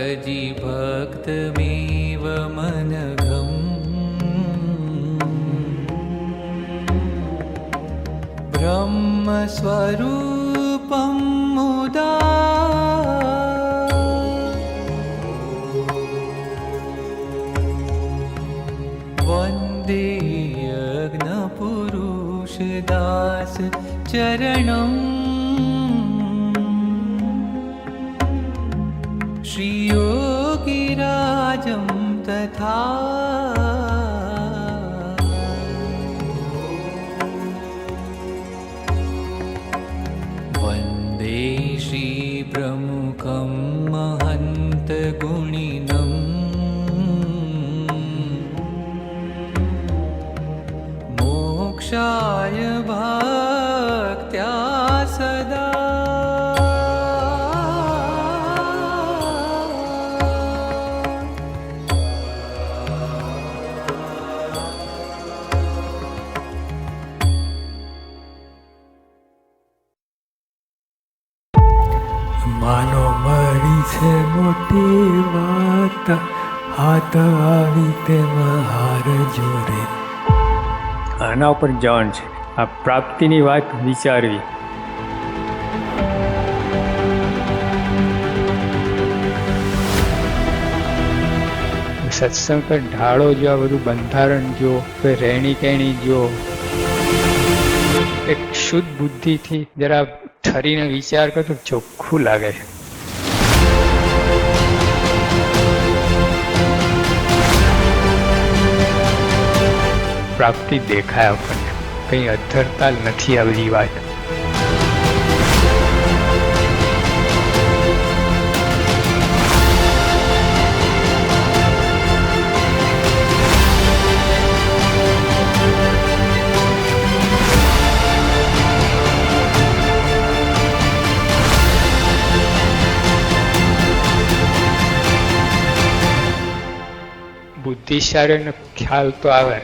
भजि भक्तमेव मनघम् ब्रह्मस्वरूपं मुदा वन्दे यज्ञपुरुषदास चरणम् श्रीयोगिराजं तथा वन्दे श्रीप्रमुखं महन्तगुणिनं मोक्षाय भक्त्या सदा માનો મળી છે મોટી વાત, હાથ આવી તેમાં હાર જોરે. આના ઉપર જવાનું છે, આ પ્રાપ્તિની વાત વિચારવી. સત્સંગ પર ઢાળો જો, આ બધું બંધારણ જો, રહેણી કહેણી જો, એક શુદ્ધ બુદ્ધિથી જરા ઠરીને વિચાર કરતો ચોખ્ખું લાગે છે. પ્રાપ્તિ દેખાય આપણને, કંઈ અધરતાલ નથી આ બધી વાત. બુદ્ધિશાળીનો ખ્યાલ તો આવે,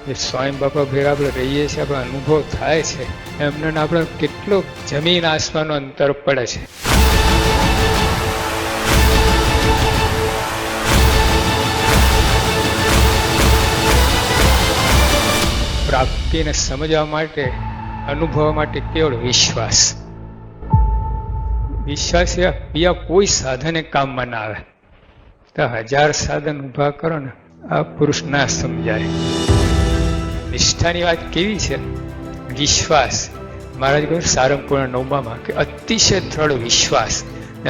જે સ્વયં બાપા ભેગા આપણે રહીએ છીએ, આપણો અનુભવ થાય છે, એમને આપણે કેટલો જમીન આસમાનનો અંતર પડે છે. પ્રાપ્તિને સમજવા માટે, અનુભવવા માટે કેવળ વિશ્વાસ. વિશ્વાસ બીજા કોઈ સાધને કામમાં ના આવે. 1000 સાધન ઊભા કરો ને, આ પુરુષ ના સમજાય. નિષ્ઠાની વાત કેવી છે? વિશ્વાસ. મહારાજ કહ્યું સારંગપુરના 9માં કે અતિશય દ્રઢ વિશ્વાસ,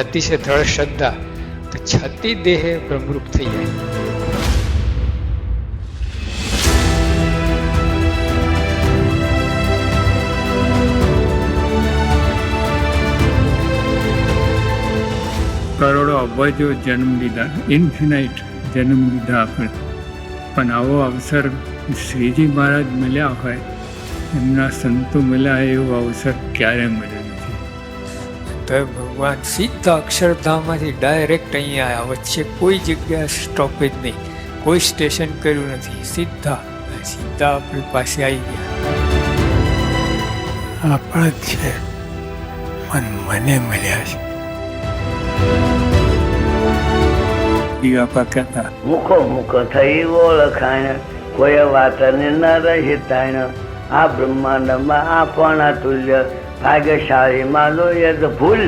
અતિશય દ્રઢ શ્રદ્ધા, તો છતી દેહે બ્રહ્મરૂપ થઈ જાય. કરોડો અબજો જન્મ લીધા, ઇન્ફિનાઇટ જન્મ લીધા આપણે, પણ આવો અવસર શ્રીજી મહારાજ મળ્યા હોય, એમના સંતો મળ્યા એવો અવસર ક્યારે મળ્યો નથી. તો ભગવાન સીધા અક્ષરધામમાંથી ડાયરેક્ટ અહીંયા આવ્યા, વચ્ચે કોઈ જગ્યા સ્ટોપેજ નહીં, કોઈ સ્ટેશન કર્યું નથી, સીધા આપણી પાસે આવી ગયા. આપણા જ છે, મને મળ્યા છે. બાપા કહેતા, મુખો મુખો થઈ ઓળખાણ, કોઈ વાતને ન રહી તાણ, આ બ્રહ્માંડમાં આપણા તુલ્ય, ભાગ્યશાળી માનો યદ ભૂલ.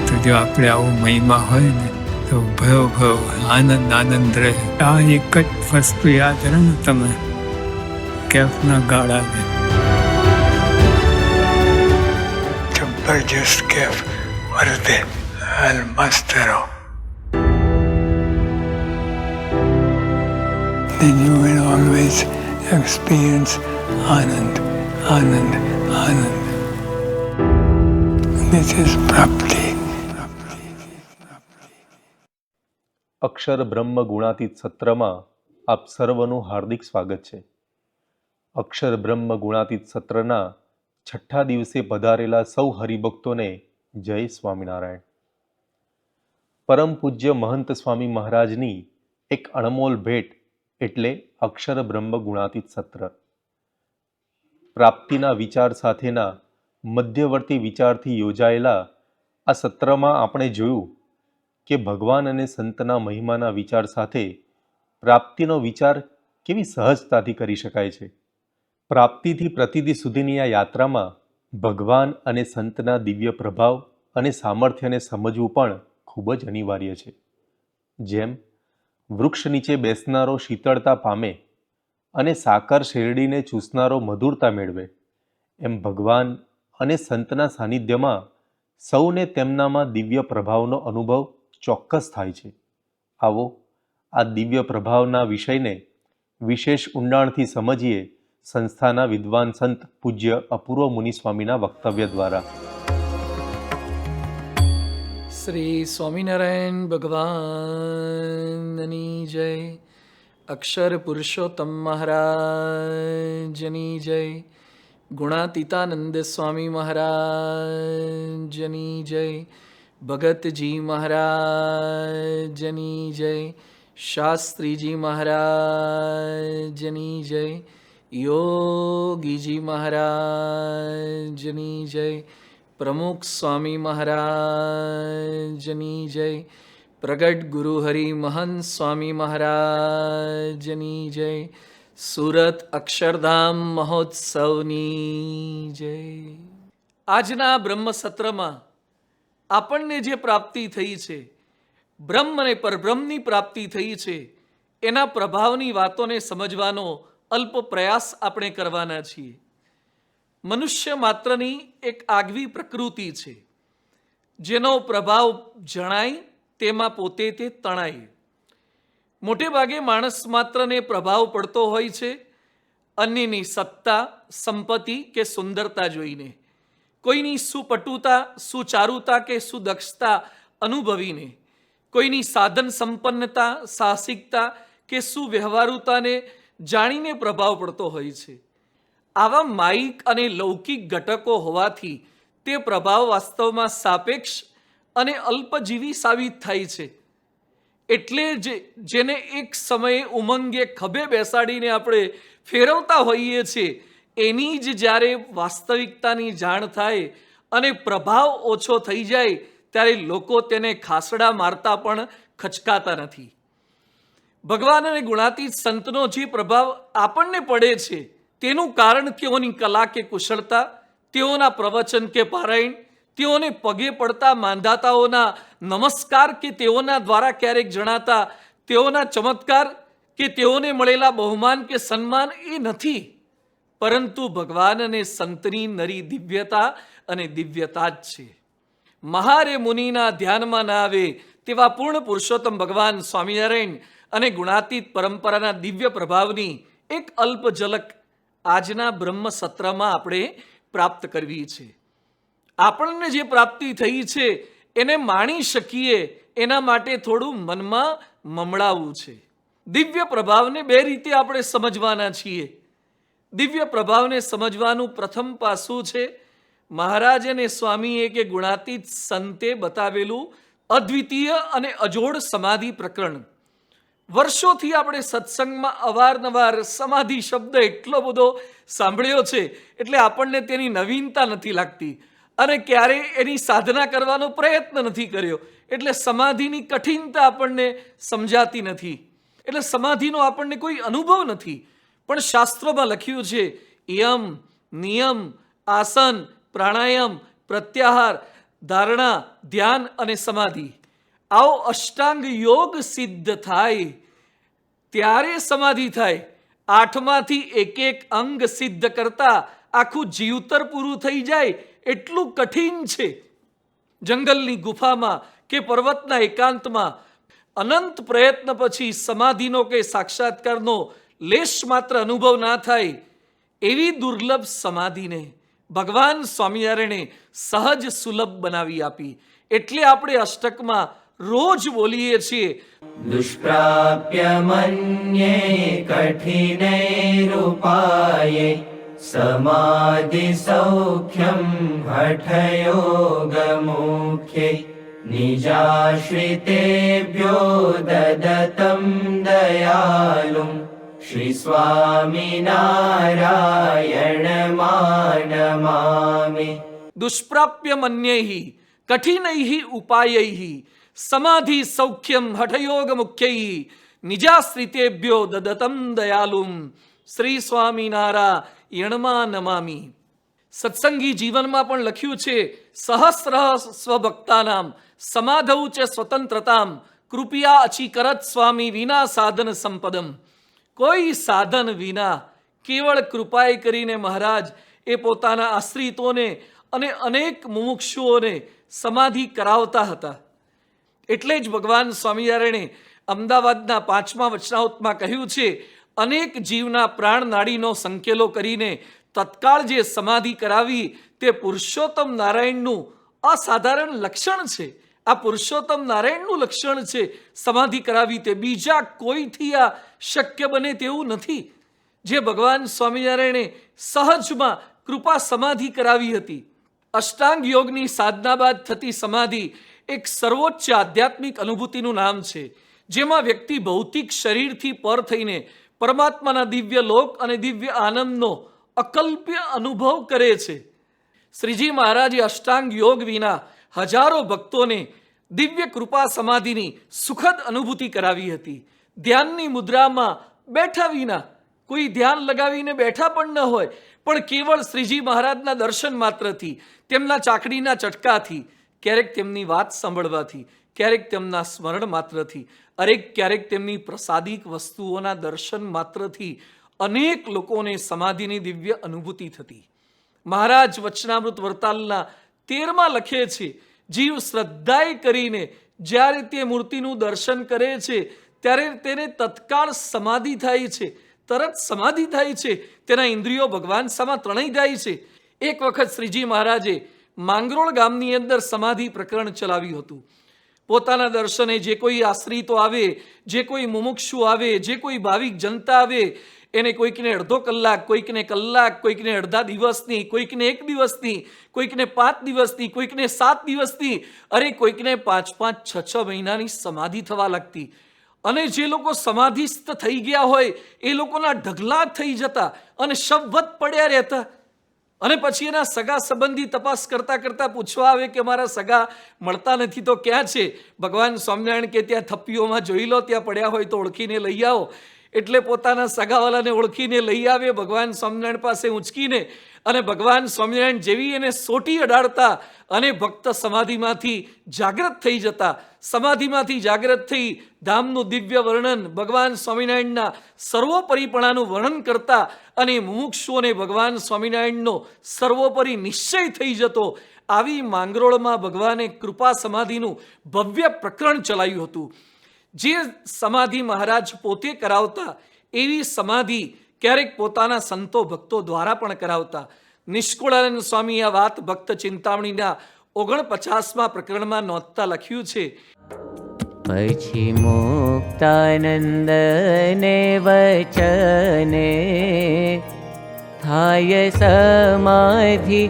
તો જો આપણે આવો મહિમા હોય ને, તો ભવ આનંદ આનંદ રહે. આ એક જ વસ્તુ યાદ રહે ને તમે, કેફના ગાળાને, જબરજસ્ત કેફ વર્તે મસ્તરો. Then you will always experience Anand, Anand, Anand. This is Prapti. અક્ષર બ્રહ્મ ગુણાતીત સત્રમાં આપ સર્વનું હાર્દિક સ્વાગત છે. અક્ષર બ્રહ્મ ગુણાતીત સત્રના 6થા દિવસે પધારેલા સૌ હરિભક્તોને જય સ્વામિનારાયણ. પરમ પૂજ્ય મહંત સ્વામી મહારાજની એક અણમોલ ભેટ એટલે અક્ષર બ્રહ્મ ગુણાતીત સત્ર. પ્રાપ્તિના વિચાર સાથેના મધ્યવર્તી વિચારથી યોજાયેલા આ સત્રમાં આપણે જોયું કે ભગવાન અને સંતના મહિમાના વિચાર સાથે પ્રાપ્તિનો વિચાર કેવી સહજતાથી કરી શકાય છે. પ્રાપ્તિથી પ્રતિતિ સુધીની આ યાત્રામાં ભગવાન અને સંતના દિવ્ય પ્રભાવ અને સામર્થ્યને સમજવું પણ ખૂબ જ અનિવાર્ય છે. જેમ વૃક્ષ નીચે બેસનારો શીતળતા પામે અને સાકર શેરડીને ચૂસનારો મધુરતા મેળવે, એમ ભગવાન અને સંતના સાનિધ્યમાં સૌને તેમનામાં દિવ્ય પ્રભાવનો અનુભવ ચોક્કસ થાય છે. આવો આ દિવ્ય પ્રભાવના વિષયને વિશેષ ઊંડાણથી સમજીએ સંસ્થાના વિદ્વાન સંત પૂજ્ય અપૂર્વ મુનિ સ્વામીના વક્તવ્ય દ્વારા. શ્રી સ્વામિનારાયણ ભગવાનની જય. અક્ષર પુરુષોત્તમ મહારાજની જય. ગુણાતીતાનંદ સ્વામી મહારાજની જય. ભગતજી મહારાજની જય. શાસ્ત્રીજી મહારાજની જય. યોગીજી મહારાજની જય. પ્રમુખ સ્વામી મહારાજની જય. પ્રગટ ગુરુ હરિ મહંત સ્વામી મહારાજની જય. સુરત અક્ષરધામ મહોત્સવની જય. આજના બ્રહ્મ સત્રમાં આપણને જે પ્રાપ્તિ થઈ છે, બ્રહ્મ અને પરબ્રહ્મની પ્રાપ્તિ થઈ છે, એના પ્રભાવની વાતોને સમજવાનો અલ્પ પ્રયાસ આપણે કરવાના છીએ. મનુષ્ય માત્રની એક આગવી પ્રકૃતિ છે, જેનો પ્રભાવ જણાય તેમાં પોતે તે તણાય. મોટે ભાગે માણસ માત્રને પ્રભાવ પડતો હોય છે અન્યની સત્તા, સંપત્તિ કે સુંદરતા જોઈને, કોઈની સુપટુતા, સુચારુતા કે સુદક્ષતા અનુભવીને, કોઈની સાધન સંપન્નતા, સાહસિકતા કે સુવ્યવહારુતાને જાણીને પ્રભાવ પડતો હોય છે. આવા માયિક અને લૌકિક ઘટકો હોવાથી તે પ્રભાવ વાસ્તવમાં સાપેક્ષ અને અલ્પજીવી સાબિત થાય છે. એટલે જ જેને એક સમયે ઉમંગે ખભે બેસાડીને આપણે ફેરવતા હોઈએ છીએ, એની જ જ્યારે વાસ્તવિકતાની જાણ થાય અને પ્રભાવ ઓછો થઈ જાય ત્યારે લોકો તેને ખાસડા મારતા પણ ખચકાતા નથી. ભગવાન અને ગુણાતીત સંતનો જે પ્રભાવ આપણને પડે છે તેનું કારણ તેઓની કલા કે કુશળતા, તેઓના પ્રવચન કે પારાયણ, તેઓને પગે પડતા માંધાતાઓના નમસ્કાર કે તેઓના દ્વારા ક્યારેક જણાતા તેઓના ચમત્કાર કે તેઓને મળેલા બહુમાન કે સન્માન એ નથી, પરંતુ ભગવાન અને સંતની નરી દિવ્યતા અને દિવ્યતા જ છે. મહારે મુનિના ધ્યાનમાં ના આવે તેવા પૂર્ણ પુરુષોત્તમ ભગવાન સ્વામિનારાયણ અને ગુણાતીત પરંપરાના દિવ્ય પ્રભાવની એક અલ્પ ઝલક આજના બ્રહ્મ સત્રમાં આપણે પ્રાપ્ત કરવી છે. આપણને જે પ્રાપ્તિ થઈ છે એને માણી શકીએ એના માટે થોડું મનમાં મમડાવવું છે. દિવ્ય પ્રભાવને બે રીતે આપણે સમજવાના છીએ. દિવ્ય પ્રભાવને સમજવાનું પ્રથમ પાસું છે મહારાજ અને સ્વામીએ કે ગુણાતીત સંતે બતાવેલું અદ્વિતીય અને અજોડ સમાધિ પ્રકરણ. વર્ષોથી આપણે સત્સંગમાં અવારનવાર સમાધિ શબ્દ એટલો બધો સાંભળ્યો છે એટલે આપણને તેની નવીનતા નથી લાગતી અને ક્યારેય એની સાધના કરવાનો પ્રયત્ન નથી કર્યો એટલે સમાધિની કઠિનતા આપણને સમજાતી નથી, એટલે સમાધિનો આપણને કોઈ અનુભવ નથી. પણ શાસ્ત્રોમાં લખ્યું છે યમ, નિયમ, આસન, પ્રાણાયામ, પ્રત્યાહાર, ધારણા, ધ્યાન અને સમાધિ, આવો અષ્ટાંગ યોગ સિદ્ધ થાય ત્યારે સમાધિ થાય. 8માંથી એક અંગ સિદ્ધ કરતા આખું જીવતર પૂરું થઈ જાય એટલું કઠિન છે. જંગલની ગુફામાં કે પર્વતના એકાંતમાં અનંત પ્રયત્ન પછી સમાધિનો કે સાક્ષાત્કારનો લેશ માત્ર અનુભવ ના થાય એવી દુર્લભ સમાધિને ભગવાન સ્વામિનારાયણે સહજ સુલભ બનાવી આપી. એટલે આપણે અષ્ટકમાં રોજ બોલીએ છીએ દુષ્પ્રાપ્ય મન્યે કઠિનૈરુપાયે સમાધિ સૌખ્યમ હઠયોગ મુખ્યે નિજાશ્રિતેભ્યો દદતમ દયાલું શ્રી સ્વામિનારાયણ માનમામિ. દુષ્પ્રાપ્ય મન્યેહી, કઠિનૈ ઉપાયૈ સમાધિ સૌખ્યમ હઠયોગ મુખ્યૈ નિજાશ્રિતેભ્યો દદતમ દયાલુમ શ્રી સ્વામિનારાયણમાં નમામી. સત્સંગી જીવનમાં પણ લખ્યું છે, સહસ્ર સ્વભક્તાનામ સમાધૌ ચ સ્વતંત્રતામ કૃપયા અચીકરત સ્વામી વિના સાધન સંપદમ. કોઈ સાધન વિના કેવળ કૃપાએ કરીને મહારાજ એ પોતાના આશ્રિતોને અને અનેક મુમુક્ષુઓને સમાધિ કરાવતા હતા. એટલે જ ભગવાન સ્વામિનારાયણે અમદાવાદના 5મા વચનામૃતમાં કહ્યું છે, અનેક જીવના પ્રાણ નાડીનો સંકેલો કરીને તત્કાળ જે સમાધિ કરાવી તે પુરુષોત્તમ નારાયણનું અસાધારણ લક્ષણ છે. આ પુરુષોત્તમ નારાયણનું લક્ષણ છે. સમાધિ કરાવી તે બીજા કોઈથી આ શક્ય બને તેવું નથી. જે ભગવાન સ્વામિનારાયણે સહજમાં કૃપા સમાધિ કરાવી હતી. અષ્ટાંગ યોગની સાધના બાદ થતી સમાધિ એક સર્વોચ્ચ આધ્યાત્મિક અનુભૂતિનું નામ છે, જેમાં વ્યક્તિ ભૌતિક શરીરથી પર થઈને પરમાત્માના દિવ્ય લોક અને દિવ્ય આનંદનો અકલ્પ્ય અનુભવ કરે છે. શ્રીજી મહારાજે અષ્ટાંગ યોગ વિના હજારો ભક્તોને દિવ્ય કૃપા સમાધિની સુખદ અનુભૂતિ કરાવી હતી. ધ્યાનની મુદ્રામાં બેઠા વિના, કોઈ ધ્યાન લગાવીને બેઠા પણ ન હોય, પણ કેવળ શ્રીજી મહારાજના દર્શન માત્રથી, તેમના ચાકડીના ચટકાથી, ક્યારેક તેમની વાત સાંભળવાથી, ક્યારેક તેમના સ્મરણ માત્રથી, ક્યારેક તેમની પ્રસાદિક વસ્તુઓના દર્શન માત્રથી અનેક લોકોને સમાધિની દિવ્ય અનુભૂતિ થતી. મહારાજ વચનામૃત વરતાલના 13માં લખે છે, જીવ શ્રદ્ધાએ કરીને જ્યારે તે મૂર્તિનું દર્શન કરે છે ત્યારે તેને તત્કાળ સમાધિ થાય છે, તરત સમાધિ થાય છે. તેના ઇન્દ્રિયો ભગવાન સામા ત્રણેય જાય છે. એક વખત શ્રીજી મહારાજે માંગરોળ ગામની અંદર સમાધિ પ્રકરણ ચલાવ્યું હતું. પોતાના દર્શને જે કોઈ આશ્રિતો આવે, જે કોઈ મુમુક્ષુ આવે, જે કોઈ ભાવિક જનતા આવે, એને કોઈકને અડધો કલાક, કોઈકને કલાક, કોઈકને અડધા દિવસની, કોઈકને 1 દિવસની, કોઈકને 5 દિવસની, કોઈકને 7 દિવસની, કોઈકને 5-5, 6-6 મહિનાની સમાધિ થવા લાગતી. અને જે લોકો સમાધિસ્થ થઈ ગયા હોય એ લોકોના ઢગલા થઈ જતા અને શબવત પડ્યા રહેતા. અને પછી એના સગા સંબંધી તપાસ કરતા કરતા પૂછવા આવે કે મારા સગા મળતા નથી તો ક્યાં છે? ભગવાન સ્વામિનારાયણ કે ત્યાં થપ્પીઓમાં જોઈ લો, ત્યાં પડ્યા હોય તો ઓળખીને લઈ આવો. એટલે પોતાના સગાવાલાને ઓળખીને લઈ આવે ભગવાન સ્વામિનારાયણ પાસે ઊંચકીને. અને ભગવાન સ્વામિનારાયણ જેવી એને સોટી અડાડતા અને ભક્ત સમાધિમાંથી જાગૃત થઈ જતા. સમાધિમાંથી જાગૃત થઈ ધામનું દિવ્ય વર્ણન, ભગવાન સ્વામિનારાયણના સર્વોપરીપણાનું વર્ણન કરતા અને મુમુક્ષુઓને ભગવાન સ્વામિનારાયણનો સર્વોપરી નિશ્ચય થઈ જતો. આવી માંગરોળમાં ભગવાને કૃપા સમાધિનું ભવ્ય પ્રકરણ ચલાવ્યું હતું. જે સમાધિ મહારાજ પોતે કરાવતા એવી સમાધિ ક્યારેક પોતાના સંતો ભક્તો દ્વારા પણ કરાવતા. નિષ્કુળાનંદ સ્વામી આ વાત ભક્ત ચિંતામણીના 49મા પ્રકરણમાં નોંધતા લખ્યું છે. પછી મુક્તાનંદને વચને થાય સમાધિ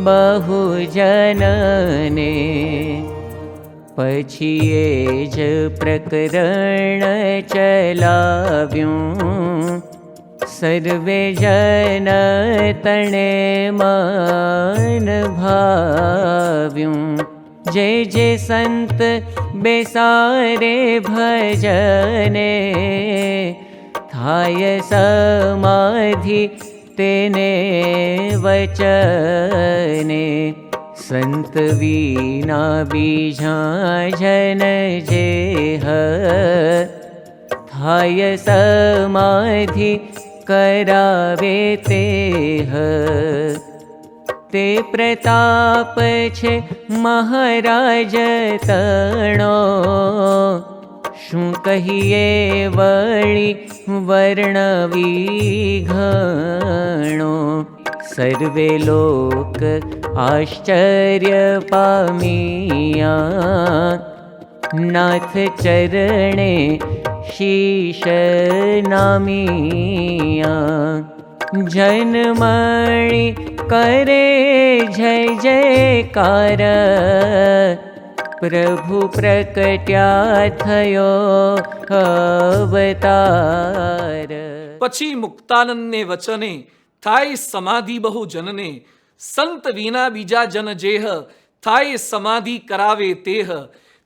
બહુ જનને. પછી એ જ પ્રકરણ ચલાવ્યું સર્વે જન તણે મન ભાવ્યું. જે જે સંત બેસારે ભજને થાય સમાધિ તેને વચને. સંત વિના બીજા જન જે થાય સમાધિ કરાવે તે તે પ્રતાપ છે મહારાજ તણો. શું કહીએ વળી વર્ણવી ઘણો. સર્વે લોક આશ્ચર્ય પામિયા નાથ ચરણે શીશ નામિયા. જનમણી કરે જય જયકાર પ્રભુ પ્રકટ્યા થયો અવતાર. પછી મુક્તાનંદને વચને થાય સમાધિ બહુ જનને. સંત વિના બીજા જન જેહ થાય સમાધિ કરાવે તેહ,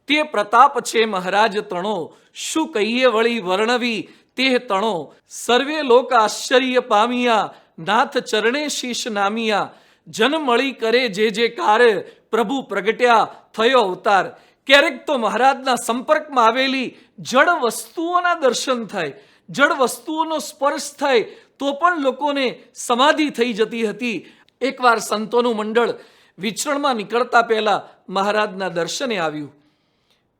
તે પ્રતાપ છે મહારાજ તણો, શું કહીએ વળી વર્ણવી તેહ તણો, સર્વે લોક આશ્ચર્ય પામિયા, નાથ ચરણે શીશ નામિયા, જન મળી કરે જે જે કાર્ય, પ્રભુ પ્રગટ્યા થયો અવતાર. ક્યારેક તો મહારાજના સંપર્કમાં આવેલી જડ વસ્તુઓના દર્શન થાય, જડ વસ્તુઓનો સ્પર્શ થાય તો પણ લોકોને સમાધિ થઈ જતી હતી. એકવાર સંતોનું મંડળ વિચરણમાં નીકળતા પહેલા મહારાજના દર્શને આવ્યું.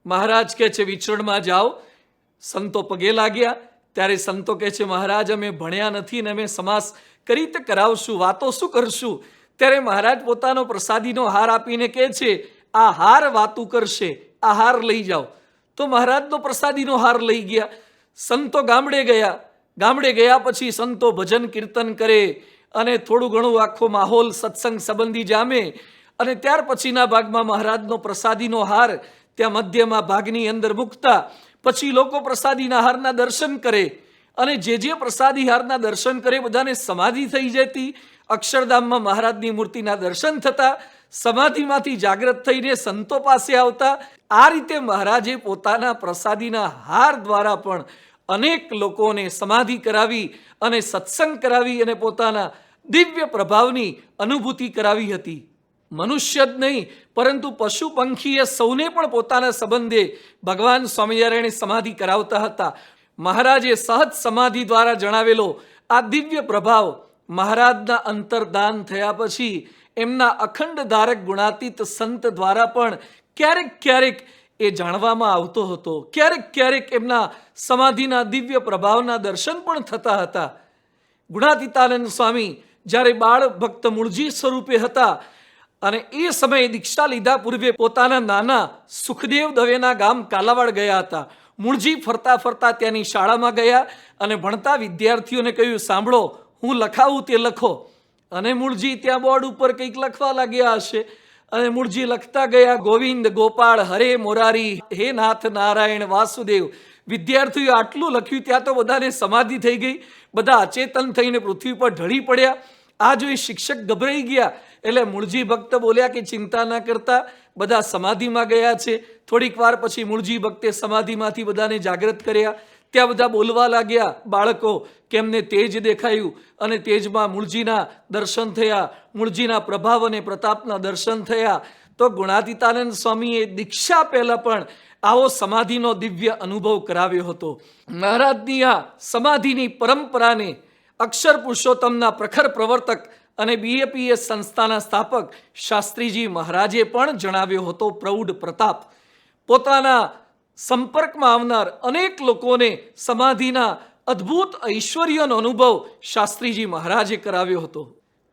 મહારાજ કહે છે વિચરણમાં જાઓ. સંતો પગે લાગ્યા ત્યારે સંતો કહે છે મહારાજ અમે ભણ્યા નથી ને અમે સમાસ કઈ રીતે કરાવશું, વાતો શું કરશું? ત્યારે મહારાજ પોતાનો પ્રસાદીનો હાર આપીને કહે છે આ હાર વાતું કરશે, આ હાર લઈ જાઓ. તો મહારાજનો પ્રસાદીનો હાર લઈ ગયા. સંતો ગામડે ગયા. ગામડે ગયા પછી સંતો ભજન કીર્તન કરે અને થોડું ઘણું આખો માહોલ સત્સંગ સંબંધી જામે અને ત્યાર પછીના ભાગમાં મહારાજનો પ્રસાદીનો હાર ત્યાં મધ્યમાં ભાગની અંદર મૂકતા પછી લોકો પ્રસાદીના હારના દર્શન કરે અને જે પ્રસાદી હારના દર્શન કરે બધાને સમાધિ થઈ જતી. અક્ષરધામમાં મહારાજની મૂર્તિના દર્શન થતા, સમાધિમાંથી જાગૃત થઈને સંતો પાસે આવતા. આ રીતે મહારાજે પોતાના પ્રસાદીના હાર દ્વારા પણ અનેક લોકોને સમાધિ કરાવી અને સત્સંગ કરાવી અને પોતાના દિવ્ય પ્રભાવની અનુભૂતિ કરાવી હતી. મનુષ્ય જ નહીં પરંતુ પશુ પંખીએ સૌને પણ પોતાના સંબંધે ભગવાન સ્વામિનારાયણે સમાધિ કરાવતા હતા. મહારાજે સહજ સમાધિ દ્વારા જણાવેલો આ દિવ્ય પ્રભાવ મહારાજના અંતર્ધાન થયા પછી એમના અખંડ ધારક ગુણાતીત સંત દ્વારા પણ ક્યારેક ક્યારેક એ જાણવામાં આવતો હતો. ક્યારેક ક્યારેક એમના સમાધિના દિવ્ય પ્રભાવના દર્શન પણ થતા હતા. ગુણાતીતાનંદ સ્વામી જ્યારે બાળ ભક્ત મૂળજી સ્વરૂપે હતા અને એ સમયે દીક્ષા લીધા પૂર્વે પોતાના નાના સુખદેવ દવેના ગામ કાલાવાડ ગયા હતા. મૂળજી ફરતા ફરતા ત્યાંની શાળામાં ગયા અને ભણતા વિદ્યાર્થીઓને કહ્યું સાંભળો હું લખાવું તે લખો. અને મૂળજી ત્યાં બોર્ડ ઉપર કંઈક લખવા લાગ્યા હશે અને મૂળજી લખતા ગયા ગોવિંદ ગોપાળ હરે મોરારી હે નાથ નારાયણ વાસુદેવ. વિદ્યાર્થીઓ આટલું લખ્યું ત્યાં તો બધાને સમાધિ થઈ ગઈ. બધા અચેતન થઈને પૃથ્વી પર ઢળી પડ્યા. આ જોઈ શિક્ષક ગભરાઈ ગયા. એટલે મૂળજી ભક્ત બોલ્યા કે ચિંતા ના કરતા, બધા સમાધિમાં ગયા છે. થોડીક વાર પછી મૂળજી ભક્તે સમાધિમાંથી બધાને જાગૃત કર્યા. ત્યાં બધા બોલવા લાગ્યા બાળકો કે એમને તેજ દેખાયું અને તેજમાં મૂળજીના દર્શન થયા, મૂળજીના પ્રભાવ અને પ્રતાપના દર્શન થયા. તો ગુણાતીતાનંદ સ્વામીએ દીક્ષા પહેલા પણ આવો સમાધિનો દિવ્ય અનુભવ કરાવ્યો હતો. મહારાજની આ સમાધિની પરંપરાને અક્ષર પુરુષોત્તમના પ્રખર પ્રવર્તક અને બીએપીએસ સંસ્થાના સ્થાપક શાસ્ત્રીજી મહારાજે પણ જણાવ્યો હતો. પ્રૌઢ પ્રતાપ પોતાના સંપર્કમાં આવનાર અનેક લોકોને સમાધિના અદ્ભુત ઐશ્વર્યનો અનુભવ શાસ્ત્રીજી મહારાજે કરાવ્યો હતો.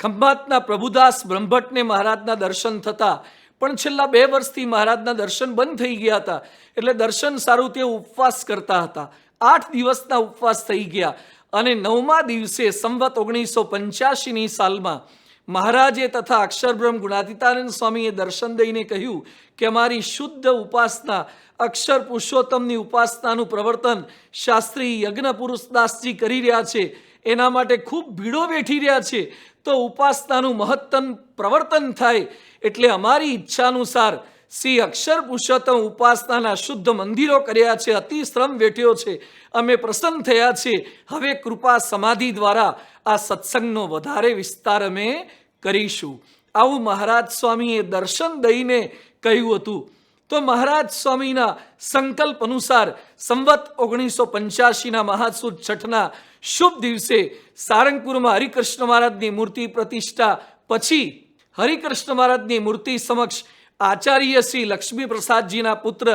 ખંભાતના પ્રભુદાસ બ્રહ્મભટ્ટને મહારાજના દર્શન થતા પણ છેલ્લા 2 વર્ષથી મહારાજના દર્શન બંધ થઈ ગયા હતા. એટલે દર્શન સારું તેઓ ઉપવાસ કરતા હતા. 8 દિવસના ઉપવાસ થઈ ગયા અને 9મા દિવસે સંવત 1985ની સાલમાં મહારાજે તથા અક્ષરબ્રહ્મ ગુણાતીતાનંદ સ્વામીએ દર્શન દઈને કહ્યું કે અમારી શુદ્ધ ઉપાસના અક્ષર પુરુષોત્તમની ઉપાસનાનું પ્રવર્તન શાસ્ત્રી યજ્ઞ પુરુષદાસજી કરી રહ્યા છે. એના માટે ખૂબ ભીડો બેઠી રહ્યા છે. તો ઉપાસનાનું મહત્તમ પ્રવર્તન થાય એટલે અમારી ઈચ્છાનુસાર શ્રી અક્ષર પુરુષોત્તમ ઉપાસનાના શુદ્ધ મંદિરો કર્યા છે. અતિ શ્રમ વેઠ્યો છે. અમે પ્રસન્ન થયા છે. હવે કૃપા સમાધિ દ્વારા આ સત્સંગનો વધારે વિસ્તાર અમે કરીશું. આવું મહારાજ સ્વામીએ દર્શન દઈને કહ્યું હતું. તો મહારાજ સ્વામીના સંકલ્પ અનુસાર સંવત 1985ના મહાસુદ છઠના શુભ દિવસે સારંગપુરમાં હરિકૃષ્ણ મહારાજની મૂર્તિ પ્રતિષ્ઠા પછી હરિકૃષ્ણ મહારાજની મૂર્તિ સમક્ષ આચાર્ય શ્રી લક્ષ્મી પ્રસાદજીના પુત્ર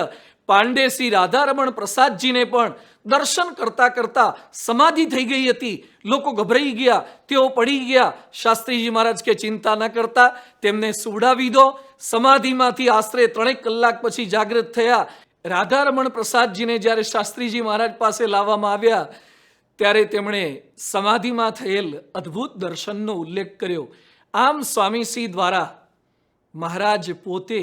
પાંડે શ્રી રાધારમણ પ્રસાદજીને પણ દર્શન કરતા કરતા સમાધિ થઈ ગઈ હતી. લોકો ગભરાઈ ગયા, તેઓ પડી ગયા. શાસ્ત્રીજી મહારાજ કે ચિંતા ન કરતા, તેમને સુવડાવી દો. સમાધિમાંથી આશરે 3 કલાક પછી જાગૃત થયા. રાધારમણ પ્રસાદજીને જ્યારે શાસ્ત્રીજી મહારાજ પાસે લાવવામાં આવ્યા ત્યારે તેમણે સમાધિમાં થયેલ અદ્ભુત દર્શનનો ઉલ્લેખ કર્યો. આમ સ્વામીશ્રી દ્વારા મહારાજ પોતે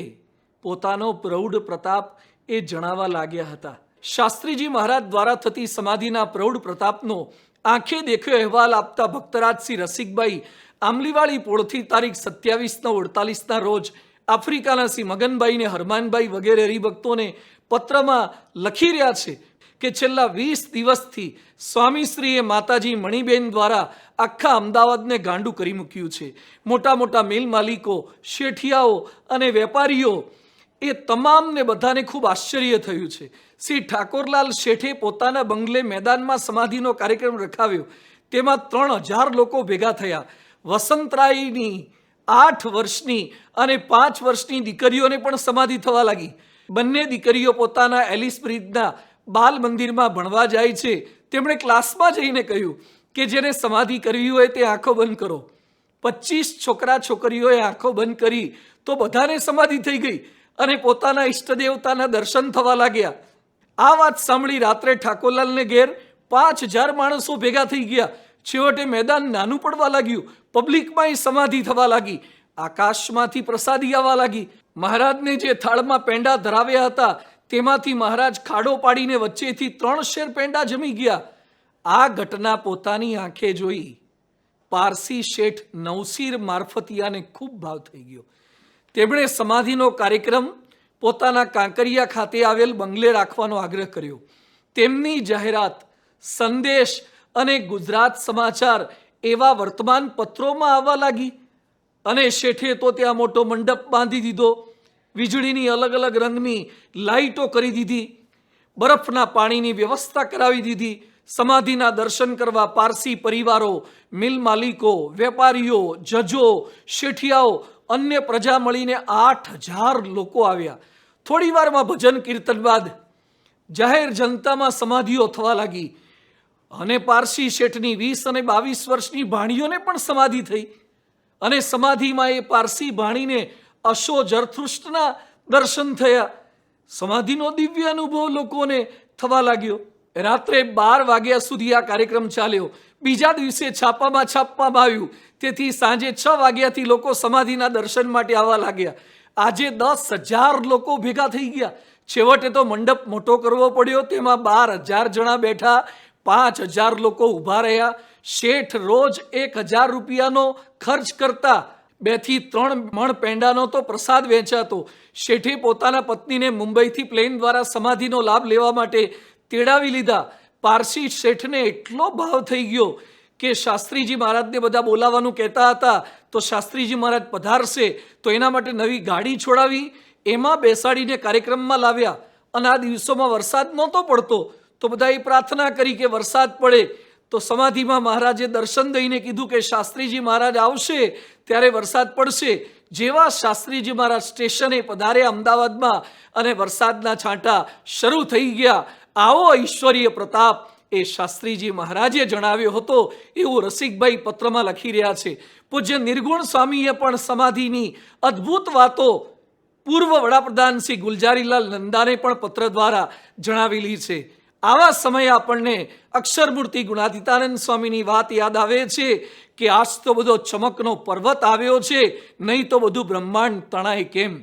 પોતાનો પ્રૌઢ પ્રતાપ એ જણાવવા લાગ્યા હતા. શાસ્ત્રીજી મહારાજ દ્વારા થતી સમાધિના પ્રૌઢ પ્રતાપનો આંખે દેખ્યો અહેવાલ આપતા ભક્તરાજ શ્રી રસિકભાઈ આંબલીવાળી પોળથી તારીખ 27/48ના રોજ આફ્રિકાના શ્રી મગનભાઈને હરમાનભાઈ વગેરે હરિભક્તોને પત્રમાં લખી રહ્યા છે કે છેલ્લા 20 દિવસથી સ્વામીશ્રીએ માતાજી મણિબેન દ્વારા આખા અમદાવાદને ગાંડું કરી મૂક્યું છે. મોટા મોટા મિલ માલિકો, શેઠિયાઓ અને વેપારીઓ એ તમામને બધાને ખૂબ આશ્ચર્ય થયું છે. શ્રી ઠાકોરલાલ શેઠે પોતાના બંગલે મેદાનમાં સમાધિનો કાર્યક્રમ રખાવ્યો. તેમાં 3000 લોકો ભેગા થયા. વસંતરાયની 8 વર્ષની અને 5 વર્ષની દીકરીઓને પણ સમાધિ થવા લાગી. બંને દીકરીઓ પોતાના એલિસ બ્રિજના બાલ મંદિરમાં ભણવા જાય છે. તેમણે ક્લાસમાં જઈને કહ્યું કે જેને સમાધિ કરવી હોય તે આંખો બંધ કરો. 25 છોકરા છોકરીઓએ આંખો બંધ કરી તો બધાને સમાધિ થઈ ગઈ અને પોતાના ઈષ્ટદેવતાના દર્શન થવા લાગ્યા. આ વાત સાંભળી રાત્રે ઠાકોરલાલને ઘેર 5000 માણસો ભેગા થઈ ગયા. છેવટે મેદાન નાનું પડવા લાગ્યું. પબ્લિકમાં સમાધિ થવા લાગી. આકાશમાંથી પ્રસાદી આવવા લાગી. મહારાજને જે થાળમાં પેંડા ધરાવ્યા હતા તેમાંથી મહારાજ ખાડો પાડીને વચ્ચેથી 3 શેર પેંડા જમી ગયા. આ ઘટના પોતાની આંખે જોઈ પારસી શેઠ નવસીર મારફતિયાને ખૂબ ભાવ થઈ ગયો. તેમણે સમાધિનો કાર્યક્રમ પોતાના કાંકરિયા ખાતે આવેલ બંગલે રાખવાનો આગ્રહ કર્યો. તેમની જાહેરાત સંદેશ અને ગુજરાત સમાચાર એવા વર્તમાન પત્રોમાં આવવા લાગી અને શેઠે તો ત્યાં મોટો મંડપ બાંધી દીધો. વીજળીની અલગ અલગ રંગની લાઇટો કરી દીધી. બરફના પાણીની વ્યવસ્થા કરાવી દીધી. સમાધિના દર્શન કરવા પારસી પરિવારો, મિલ માલિકો, વેપારીઓ, જજો, શેઠિયાઓ, અન્ય પ્રજા મળીને 8000 લોકો આવ્યા. થોડી વારમાં ભજન કીર્તન બાદ જાહેર જનતામાં સમાધિઓ થવા લાગી અને પારસી શેઠની 20 અને 22 વર્ષની ભાણીઓને પણ સમાધિ થઈ અને સમાધિમાં એ પારસી ભાણીને અશો જરથુષ્ટના દર્શન થયા. સમાધિનો દિવ્ય અનુભવ લોકોને થવા લાગ્યો. રાત્રે 12 વાગ્યા સુધી આ કાર્યક્રમ ચાલ્યો. બીજા દિવસે છાપામાં છાપવામાં આવ્યું. તેથી સાંજે 6 વાગ્યાથી લોકો સમાધિના દર્શન માટે આવવા લાગ્યા. આજે 10,000 લોકો ભેગા થઈ ગયા. છેવટે તો મંડપ મોટો કરવો પડ્યો. તેમાં 12,000 જણા બેઠા, 5,000 લોકો ઊભા રહ્યા. શેઠ રોજ 1,000 રૂપિયાનો ખર્ચ કરતા. 2 થી 3 મણ પેંડાનો તો પ્રસાદ વેચાતો. શેઠે પોતાના પત્નીને મુંબઈથી પ્લેન દ્વારા સમાધિનો લાભ લેવા માટે તેડાવી લીધા. પારસી શેઠને એટલો ભાવ થઈ ગયો કે શાસ્ત્રીજી મહારાજને બધા બોલાવવાનું કહેતા હતા તો શાસ્ત્રીજી મહારાજ પધારશે તો એના માટે નવી ગાડી છોડાવી, એમાં બેસાડીને કાર્યક્રમમાં લાવ્યા. અને આ દિવસોમાં વરસાદ નહોતો પડતો તો બધાએ પ્રાર્થના કરી કે વરસાદ પડે. તો સમાધિમાં મહારાજે દર્શન દઈને કીધું કે શાસ્ત્રીજી મહારાજ આવશે ત્યારે વરસાદ પડશે. જેવા શાસ્ત્રીજી મહારાજ સ્ટેશને પધાર્યા અમદાવાદમાં અને વરસાદના છાંટા શરૂ થઈ ગયા. આવો ઐશ્વર્ય પ્રતાપ એ શાસ્ત્રીજી મહારાજે જણાવ્યો હતો એવું રસિકભાઈ પત્રમાં લખી રહ્યા છે. પૂજ્ય નિર્ગુણ સ્વામીએ પણ સમાધિની અદ્ભુત વાતો પૂર્વ વડાપ્રધાન શ્રી ગુલજારીલાલ નંદાને પણ પત્ર દ્વારા જણાવેલી છે. આવા સમયે આપણને અક્ષરમૂર્તિ ગુણાતીતાનંદ સ્વામીની વાત યાદ આવે છે કે આજ તો બધો ચમકનો પર્વત આવ્યો છે, નહીં તો બધું બ્રહ્માંડ તણાય કેમ.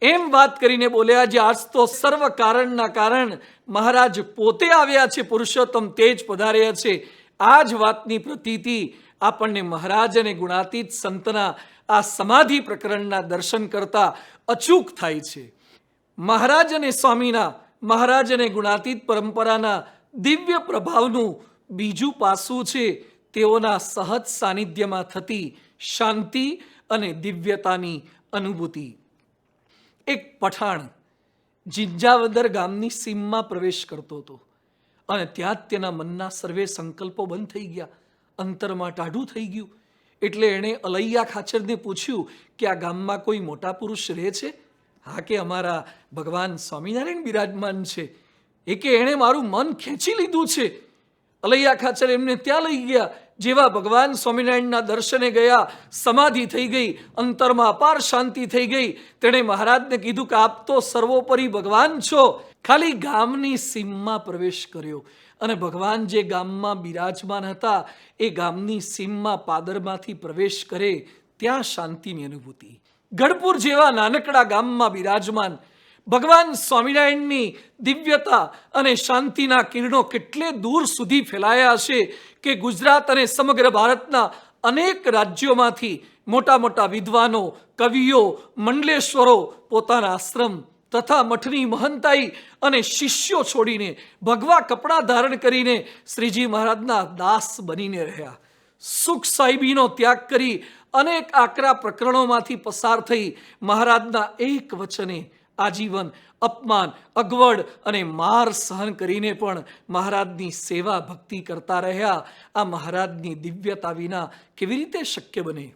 એમ વાત કરીને બોલ્યા જે આજ તો સર્વ કારણના કારણ મહારાજ પોતે આવ્યા છે, પુરુષોત્તમ તેજ પધાર્યા છે. આ જ વાતની પ્રતીતિ આપણને મહારાજ અને ગુણાતીત સંતના આ સમાધિ પ્રકરણના દર્શન કરતા અચૂક થાય છે. મહારાજ અને સ્વામીના, મહારાજ અને ગુણાતીત પરંપરાના દિવ્ય પ્રભાવનું બીજું પાસું છે તેઓના સહજ સાનિધ્યમાં થતી શાંતિ અને દિવ્યતાની અનુભૂતિ. એક પઠાણ જિંજાવદર ગામની સીમમાં પ્રવેશ કરતો હતો અને ત્યાં જ તેના મનના સર્વે સંકલ્પો બંધ થઈ ગયા. અંતરમાં ટાઢું થઈ ગયું. એટલે એણે અલૈયા ખાચરને પૂછ્યું કે આ ગામમાં કોઈ મોટા પુરુષ રહે છે? હા કે અમારા ભગવાન સ્વામિનારાયણ બિરાજમાન છે. એ કે એણે મારું મન ખેંચી લીધું છે. અલૈયા ખાચર એમને ત્યાં લઈ ગયા. જેવા ભગવાન સ્વામિનારાયણના દર્શને ગયા, સમાધિ થઈ ગઈ, અંતરમાં અપાર શાંતિ થઈ ગઈ. તેણે મહારાજને કીધું કે આપ તો સર્વોપરી ભગવાન છો. ખાલી ગામની સીમમાં પ્રવેશ કર્યો અને ભગવાન જે ગામમાં બિરાજમાન હતા એ ગામની સીમમાં પાદરમાંથી પ્રવેશ કરે ત્યાં શાંતિની અનુભૂતિ. ગઢપુર જેવા નાનકડા ગામમાં બિરાજમાન ભગવાન સ્વામિનારાયણની દિવ્યતા અને શાંતિના કિરણો કેટલે દૂર સુધી ફેલાયા હશે કે ગુજરાત અને સમગ્ર ભારતના અનેક રાજ્યોમાંથી મોટા મોટા વિદ્વાનો, કવિઓ, મંડલેશ્વરો પોતાના આશ્રમ તથા મઠની મહંતાઈ અને શિષ્યો છોડીને ભગવા કપડાં ધારણ કરીને શ્રીજી મહારાજના દાસ બનીને રહ્યા. સુખ સાહેબીનો ત્યાગ કરી અનેક આકરા પ્રકરણોમાંથી પસાર થઈ મહારાજના એક વચને આજીવન અપમાન, અગવડ અને માર સહન કરીને પણ મહારાજની સેવા ભક્તિ કરતા રહ્યા. આ મહારાજની દિવ્યતા વિના કેવી રીતે શક્ય બને?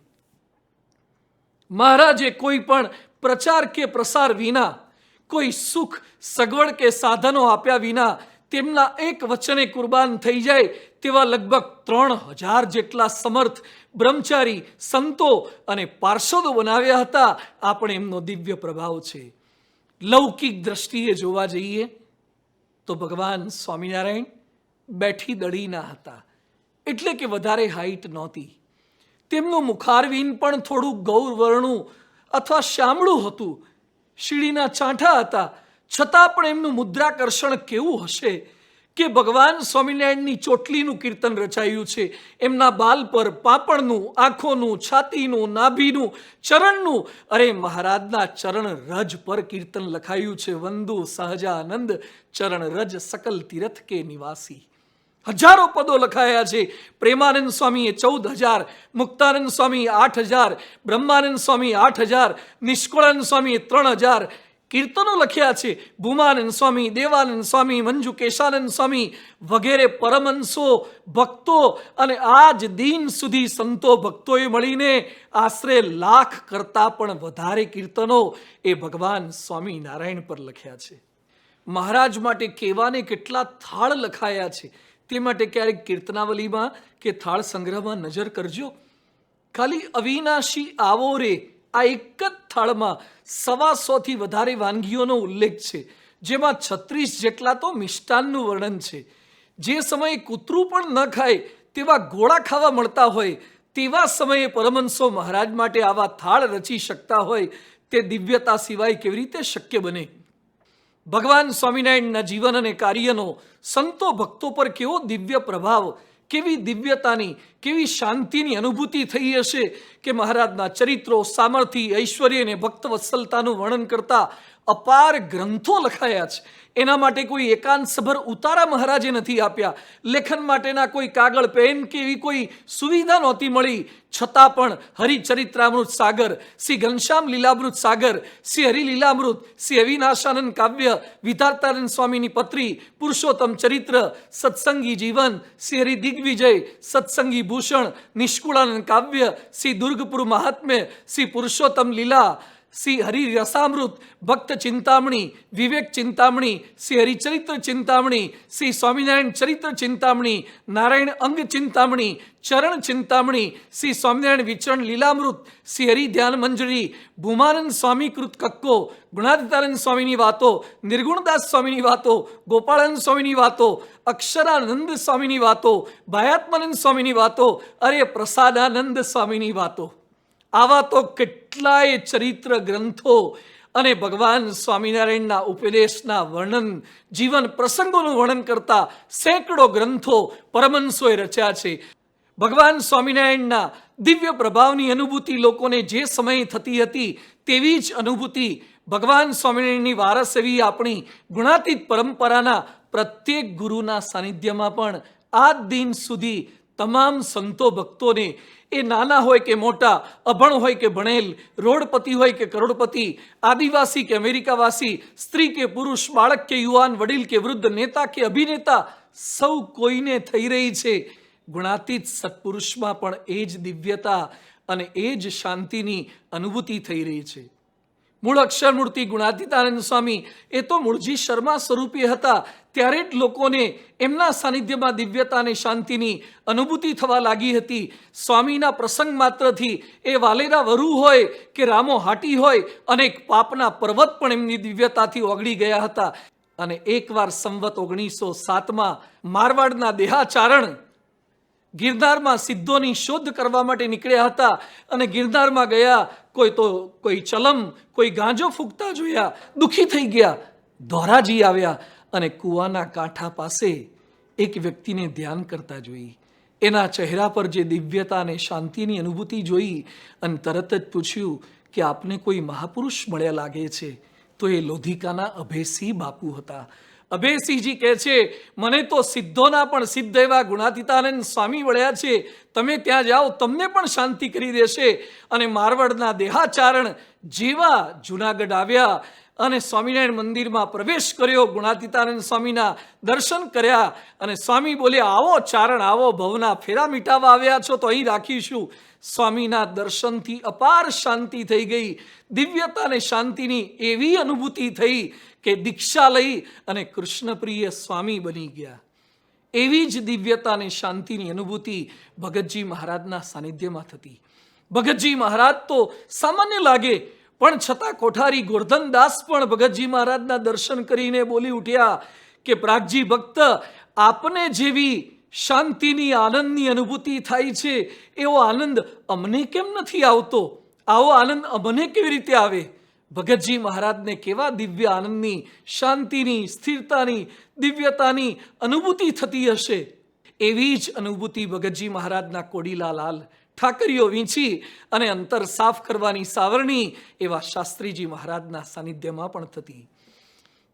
મહારાજે કોઈ પણ પ્રચાર કે પ્રસાર વિના, કોઈ સુખ સગવડ કે સાધનો આપ્યા વિના તેમના એક વચને કુરબાન થઈ જાય તેવા લગભગ 3000 જેટલા સમર્થ બ્રહ્મચારી, સંતો અને પાર્ષદો બનાવ્યા હતા. આ પણ એમનો દિવ્ય પ્રભાવ છે. લૌકિક દ્રષ્ટિએ જોવા જઈએ તો ભગવાન સ્વામિનારાયણ બેઠી દડીના હતા, એટલે કે વધારે હાઈટ નહોતી. તેમનું મુખારવિંદ પણ થોડું ગૌરવર્ણું અથવા શ્યામળું હતું. શીડીના ચાંઠા હતા, છતાં પણ એમનું મુદ્રાકર્ષણ કેવું હશે કે ભગવાન સ્વામિનારાયણની ચોટલીનું કીર્તન રચાયું છે. એમના બાલ પર પાપણનું, આંખોનું, છાતીનું, નાભીનું, ચરણનું, અરે મહારાજના ચરણ રજ પર કીર્તન લખાયું છે. વંદુ સહજાનંદ ચરણ રજ સકલ તીર્થ કે નિવાસી. હજારો પદો લખાયા છે. પ્રેમાનંદ સ્વામીએ 14,000, મુક્તાનંદ સ્વામી 8,000, બ્રહ્માનંદ સ્વામી 8,000, નિષ્કળાનંદ સ્વામીએ 3,000 કીર્તનો લખ્યા છે. ભૂમાનંદ સ્વામી, દેવાનંદ સ્વામી, મંજુ કેશાનંદ સ્વામી વગેરે પરમહંસો, ભક્તો અને આજ દિન સુધી સંતો ભક્તોએ મળીને આશરે 1,00,000 કરતાં પણ વધારે કીર્તનો એ ભગવાન સ્વામિનારાયણ પર લખ્યા છે. મહારાજ માટે કેવાને કેટલા થાળ લખાયા છે તે માટે ક્યારેક કીર્તનાવલીમાં કે થાળ સંગ્રહમાં નજર કરજો. ખાલી અવિનાશી આવો રે આ એક જ થાળમાં 125થી વધારે વાનગીઓનો ઉલ્લેખ છે, જેમાં 36 જેટલા તો મિષ્ટાનનું વર્ણન છે. જે સમયે કૂતરું પણ ન ખાય તેવા ગોળા ખાવા મળતા હોય તેવા સમયે પરમહંસો મહારાજ માટે આવા થાળ રચી શકતા હોય તે દિવ્યતા સિવાય કેવી રીતે શક્ય બને? ભગવાન સ્વામિનારાયણના જીવન અને કાર્યનો સંતો ભક્તો પર કેવો દિવ્ય પ્રભાવ, કેવી દિવ્યતાની, કેવી શાંતિની અનુભૂતિ થઈ હશે કે મહારાજના ચરિત્રો, સામર્થ્ય, ઐશ્વર્ય અને ભક્ત વત્સલતાનું વર્ણન કરતા અપાર ગ્રંથો લખાયા છે. એના માટે કોઈ એકાંતસભર ઉતારા મહારાજે નથી આપ્યા. લેખન માટેના કોઈ કાગળ, પેન કે એવી કોઈ સુવિધા નહોતી મળી. છતાં પણ હરિચરિત્રામૃત સાગર, શ્રી ઘનશ્યામ લીલામૃત સાગર, શ્રી હરિલીલામૃત, શ્રી અવિનાશાનંદ કાવ્ય, વિધાર્તાનંદ સ્વામીની પત્રી, પુરુષોત્તમ ચરિત્ર, સત્સંગી જીવન, શ્રી હરિ દિગ્વિજય, સત્સંગી ભૂષણ, નિષ્કુળાનંદ કાવ્ય, શ્રી દુર્ગપુર મહાત્મ્ય, શ્રી પુરુષોત્તમ લીલા, શ્રી હરિ રસામૃત, ભક્ત ચિંતામણી, વિવેક ચિંતામણી, શ્રી હરિચરિત્ર ચિંતામણી, શ્રી સ્વામિનારાયણ ચરિત્ર ચિંતામણી, નારાયણ અંગ ચિંતામણી, ચરણ ચિંતામણી, શ્રી સ્વામિનારાયણ વિચરણ લીલામૃત, શ્રી હરિ ધ્યાન મંજરી, ભૂમાનંદ સ્વામી કૃત કક્કો, ગુણાતીતાનંદ સ્વામીની વાતો, નિર્ગુણદાસ સ્વામીની વાતો, ગોપાળાનંદ સ્વામીની વાતો, અક્ષરાનંદ સ્વામીની વાતો, ભાયાત્માનંદ સ્વામીની વાતો, અરે પ્રસાદાનંદ સ્વામીની વાતો. આવા તો કેટલાય ચરિત્ર ગ્રંથો અને ભગવાન સ્વામિનારાયણના ઉપદેશના વર્ણન, જીવન પ્રસંગોનું વર્ણન કરતા સેંકડો ગ્રંથો પરમહંસોએ રચ્યા છે. ભગવાન સ્વામિનારાયણના દિવ્ય પ્રભાવની અનુભૂતિ લોકોને જે સમયે થતી હતી તેવી જ અનુભૂતિ ભગવાન સ્વામિનારાયણની વારસ એવી આપણી ગુણાતીત પરંપરાના પ્રત્યેક ગુરુના સાનિધ્યમાં પણ આજ દિન સુધી તમામ સંતો ભક્તોને, એ નાના હોય કે મોટા, અભણ હોય કે ભણેલ, રોડપતિ હોય કે કરોડપતિ, આદિવાસી કે અમેરિકાવાસી, સ્ત્રી કે પુરુષ, બાળક કે યુવાન, વડીલ કે વૃદ્ધ, નેતા કે અભિનેતા, સૌ કોઈને થઈ રહી છે ગુણાતીત સત્પુરુષમાં પણ એ જ દિવ્યતા અને એ જ શાંતિની અનુભૂતિ થઈ રહી છે. મૂળ અક્ષરમૂર્તિ ગુણાતીતાનંદ સ્વામી એ તો મૂળજી શર્મા સ્વરૂપે હતા, ત્યારે જ લોકોને એમના સાનિધ્યમાં દિવ્યતા અને શાંતિની અનુભૂતિ થવા લાગી હતી. સ્વામીના પ્રસંગ માત્રથી એ વાલેરા વરુ હોય કે રામો હાટી હોય, અનેક પાપના પર્વત પણ એમની દિવ્યતાથી ઓગળી ગયા હતા. અને એકવાર સંવત 1907માં મારવાડના દેહાચારણ ગિરનારમાં સિદ્ધોની શોધ કરવા માટે નીકળ્યા હતા અને ગિરનારમાં ગયા. કોઈ ચલમ, કોઈ ગાંજો ફૂંકતા જોયા, દુઃખી થઈ ગયા. ધોરાજી આવ્યા અને કૂવાના કાંઠા પાસે એક વ્યક્તિને ધ્યાન કરતા જોઈ. એના ચહેરા પર જે દિવ્યતા અને શાંતિની અનુભૂતિ જોઈ અને તરત જ પૂછ્યું કે આપને કોઈ મહાપુરુષ મળ્યા લાગે છે. તો એ લોધિકાના અભયસિંહ બાપુ હતા. અભયસિંહજી કહે છે, મને તો સિદ્ધોના પણ સિદ્ધ એવા ગુણાતીતાનંદ સ્વામી મળ્યા છે. તમે ત્યાં જાઓ, તમને પણ શાંતિ કરી દેશે. અને મારવાડના દેહાચારણ જેવા જુનાગઢ આવ્યા અને સ્વામિનારાયણ મંદિરમાં પ્રવેશ કર્યો. ગુણાતીતાનંદ સ્વામીના દર્શન કર્યા અને સ્વામી બોલ્યા, આવો ચારણ, આવો, ભવના ફેરા મીટાવા આવ્યા છો તો અહીં રાખીશું. સ્વામીના દર્શનથી અપાર શાંતિ થઈ ગઈ. દિવ્યતા અને શાંતિની એવી અનુભૂતિ થઈ કે દીક્ષા લઈ અને કૃષ્ણપ્રિય સ્વામી બની ગયા. એવી જ દિવ્યતા અને શાંતિની અનુભૂતિ ભગતજી મહારાજના સાનિધ્યમાં થતી. ભગતજી મહારાજ તો સામાન્ય લાગે, પણ છતાં કોઠારી ગોરધનદાસ પણ ભગતજી મહારાજના દર્શન કરીને બોલી ઉઠ્યા કે પ્રાગજી ભક્ત, આપને જેવી શાંતિની, આનંદની અનુભૂતિ થાય છે એવો આનંદ અમને કેમ નથી આવતો? આવો આનંદ અમને કેવી રીતે આવે? ભગતજી મહારાજને કેવા દિવ્ય આનંદની, શાંતિની, સ્થિરતાની, દિવ્યતાની અનુભૂતિ થતી હશે. એવી જ અનુભૂતિ ભગતજી મહારાજના કોડીલા લાલ ઠાકરીઓ વીંછી અને અંતર સાફ કરવાની સાવરણી એવા શાસ્ત્રીજી મહારાજના સાનિધ્યમાં પણ થતી.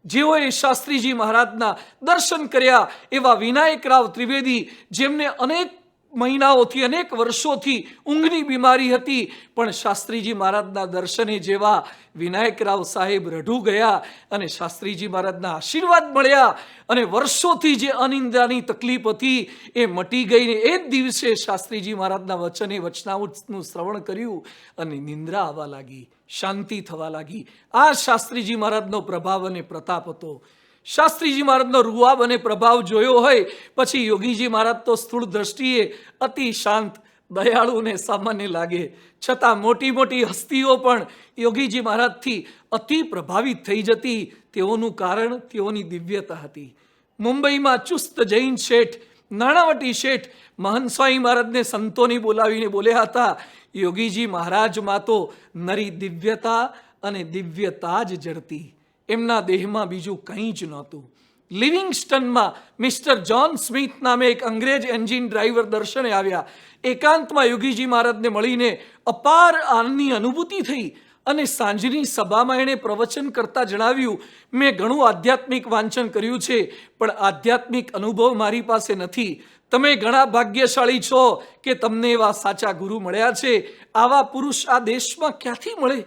જેઓએ શાસ્ત્રીજી મહારાજના દર્શન કર્યા એવા વિનાયકરાવ ત્રિવેદી, જેમને અનેક મહિનાઓથી, અનેક વર્ષોથી ઊંઘની બીમારી હતી, પણ શાસ્ત્રીજી મહારાજના દર્શને જેવા વિનાયકરાવ સાહેબ રઢુ ગયા અને શાસ્ત્રીજી મહારાજના આશીર્વાદ મળ્યા અને વર્ષોથી જે અનિંદ્રાની તકલીફ હતી એ મટી ગઈને એ જ દિવસે શાસ્ત્રીજી મહારાજના વચને વચનામૃતનું શ્રવણ કર્યું અને નિંદ્રા આવવા લાગી, શાંતિ થવા લાગી. આ શાસ્ત્રીજી મહારાજનો પ્રભાવ અને પ્રતાપ હતો. શાસ્ત્રીજી મહારાજનો રૂઆબ અને પ્રભાવ જોયો હોય પછી યોગીજી મહારાજ તો સ્થૂળ દ્રષ્ટિએ અતિ શાંત, દયાળુ ને સામાન્ય લાગે, છતાં મોટી મોટી હસ્તીઓ પણ યોગીજી મહારાજથી અતિ પ્રભાવિત થઈ જતી. તેઓનું કારણ તેઓની દિવ્યતા હતી. મુંબઈમાં ચુસ્ત જૈન શેઠ, નાણાવટી શેઠ મહંત સ્વામી મહારાજને સંતોની બોલાવીને બોલ્યા હતા, યોગીજી મહારાજમાં તો નરી દિવ્યતા અને દિવ્યતા જ જડતી. એમના દેહમાં બીજું કંઈ જ નહોતું. લિવિંગસ્ટનમાં મિસ્ટર જ્હોન સ્મિથ નામે એક અંગ્રેજ એન્જિન ડ્રાઈવર દર્શને આવ્યા. એકાંતમાં યોગીજી મહારાજને મળીને અપાર આનંદની અનુભૂતિ થઈ અને સાંજની સભામાં એણે પ્રવચન કરતા જણાવ્યું, મેં ઘણું આધ્યાત્મિક વાંચન કર્યું છે, પણ આધ્યાત્મિક અનુભવ મારી પાસે નથી. તમે ઘણા ભાગ્યશાળી છો કે તમને એવા સાચા ગુરુ મળ્યા છે. આવા પુરુષ આ દેશમાં ક્યાંથી મળે?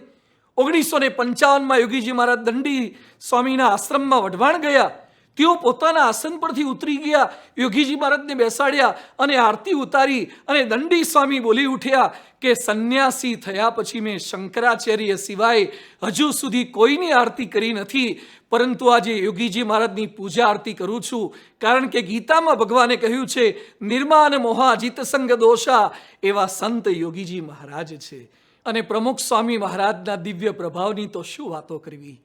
1955માં યોગીજી મહારાજ દંડી સ્વામીના આશ્રમમાં વઢવાણ ગયા. તેઓ પોતાના આસન પરથી ઉતરી ગયા, યોગીજી મહારાજને બેસાડ્યા અને આરતી ઉતારી અને દંડી સ્વામી બોલી ઉઠ્યા કે સંન્યાસી થયા પછી મેં શંકરાચાર્ય સિવાય હજુ સુધી કોઈની આરતી કરી નથી, પરંતુ આજે યોગીજી મહારાજની પૂજા આરતી કરું છું. કારણ કે ગીતામાં ભગવાને કહ્યું છે, નિર્માન મોહા જીત સંગ દોષા, એવા સંત યોગીજી મહારાજ છે. અને પ્રમુખ સ્વામી મહારાજના દિવ્ય પ્રભાવની તો શું વાતો કરવી.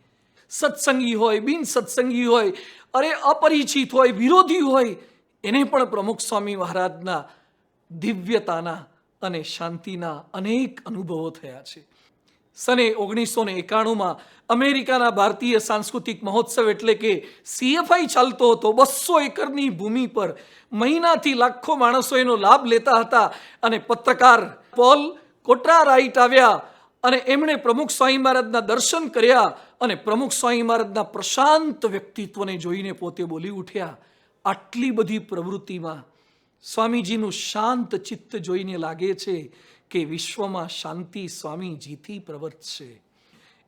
સત્સંગી હોય, બિન સત્સંગી હોય, અરે અપરિચિત હોય, વિરોધી હોય, એને પણ પ્રમુખ સ્વામી મહારાજના દિવ્યતાના અને શાંતિના અનેક અનુભવો થયા છે. સને 1991માં અમેરિકાના ભારતીય સાંસ્કૃતિક મહોત્સવ એટલે કે CFI ચાલતો હતો. 200 એકરની ભૂમિ પર મહિનાથી લાખો માણસો એનો લાભ લેતા હતા અને પત્રકાર પોલ કોટ્રારાઇટ આવ્યા અને એમણે પ્રમુખ સ્વામી મહારાજના દર્શન કર્યા અને પ્રમુખ સ્વામી મહારાજના પ્રશાંત વ્યક્તિત્વને જોઈને પોતે બોલી ઉઠ્યા, આટલી બધી પ્રવૃત્તિમાં સ્વામીજીનું શાંત ચિત્ત જોઈને લાગે છે કે વિશ્વમાં શાંતિ સ્વામીજીથી પ્રવર્તશે.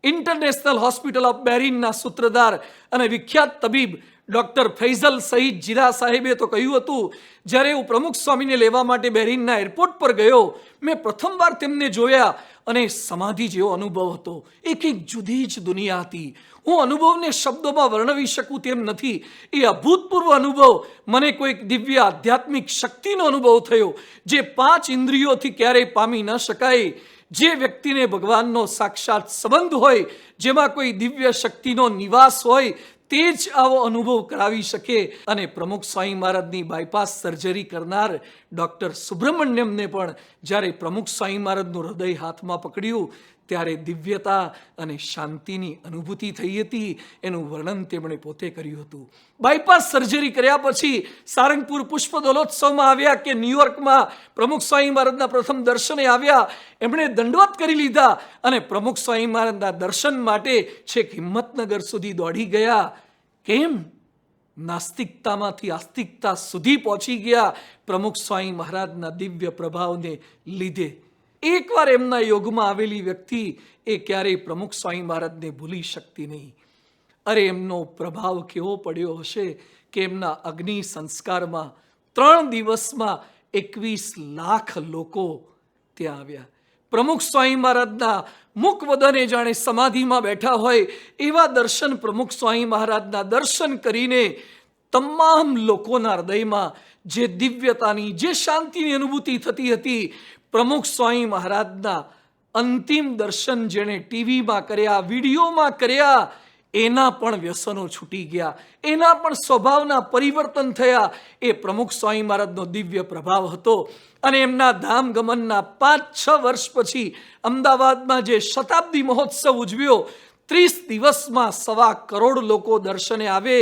ઇન્ટરનેશનલ હોસ્પિટલ ઓફ બેરિનના સૂત્રધાર અને વિખ્યાત તબીબ ડૉક્ટર ફૈઝલ સઈદ જીરા સાહેબે તો કહ્યું હતું, જ્યારે હું પ્રમુખ સ્વામીને લેવા માટે બેરિનના એરપોર્ટ પર ગયો, મેં પ્રથમવાર તેમને જોયા અને સમાધિ જેવો અનુભવ હતો. એક જુદી જ દુનિયા હતી. હું અનુભવને શબ્દોમાં વર્ણવી શકું તેમ નથી. એ અભૂતપૂર્વ અનુભવ, મને કોઈક દિવ્ય આધ્યાત્મિક શક્તિનો અનુભવ થયો જે 5 ઇન્દ્રિયોથી ક્યારેય પામી ન શકાય. જે વ્યક્તિને ભગવાનનો સાક્ષાત સંબંધ હોય, જેમાં કોઈ દિવ્ય શક્તિનો નિવાસ હોય, તે જ આવો અનુભવ કરાવી શકે. અને પ્રમુખ સ્વામી મહારાજની બાયપાસ સર્જરી કરનાર ડૉક્ટર સુબ્રમણ્યમને પણ જ્યારે પ્રમુખ સ્વામી મહારાજનું હૃદય હાથમાં પકડ્યું ત્યારે દિવ્યતા અને શાંતિની અનુભૂતિ થઈ હતી. એનું વર્ણન તેમણે પોતે કર્યું હતું. બાયપાસ સર્જરી કર્યા પછી સારંગપુર પુષ્પ દોલોત્સવમાં આવ્યા કે ન્યુયોર્કમાં પ્રમુખ સ્વામી મહારાજના પ્રથમ દર્શને આવ્યા. એમણે દંડવત કરી લીધા અને પ્રમુખ સ્વામી મહારાજના દર્શન માટે છેક હિંમતનગર સુધી દોડી ગયા. કેમ? નાસ્તિકતામાંથી આસ્તિકતા સુધી પહોંચી ગયા પ્રમુખ સ્વામી મહારાજના દિવ્ય પ્રભાવને લીધે. એકવાર એમના યોગમાં આવેલી વ્યક્તિ એ ક્યારેય પ્રમુખ સ્વામી મહારાજને ભૂલી શકતી નહીં. અરે એમનો પ્રભાવ કેવો પડ્યો હશે કે એમના અગ્નિ સંસ્કારમાં 3 દિવસમાં 21 લાખ લોકો ત્યાં આવ્યા. પ્રમુખ સ્વામી મહારાજના મુખવદને જાણે સમાધિમાં બેઠા હોય એવા દર્શન પ્રમુખ સ્વામી મહારાજના દર્શન કરીને તમામ લોકોના હૃદયમાં જે દિવ્યતાની, જે શાંતિની અનુભૂતિ થતી હતી, પ્રમુખ સ્વામી મહારાજના અંતિમ દર્શન જેણે ટીવીમાં કર્યા, વિડીયોમાં કર્યા, એના પણ વ્યસનો છૂટી ગયા, એના પણ સ્વભાવના પરિવર્તન થયા. એ પ્રમુખ સ્વામી મહારાજનો દિવ્ય પ્રભાવ હતો. અને એમના ધામ ગમનના 5-6 વર્ષ પછી અમદાવાદમાં જે શતાબ્દી મહોત્સવ ઉજવ્યો, 30 દિવસમાં 1.25 કરોડ લોકો દર્શને આવે.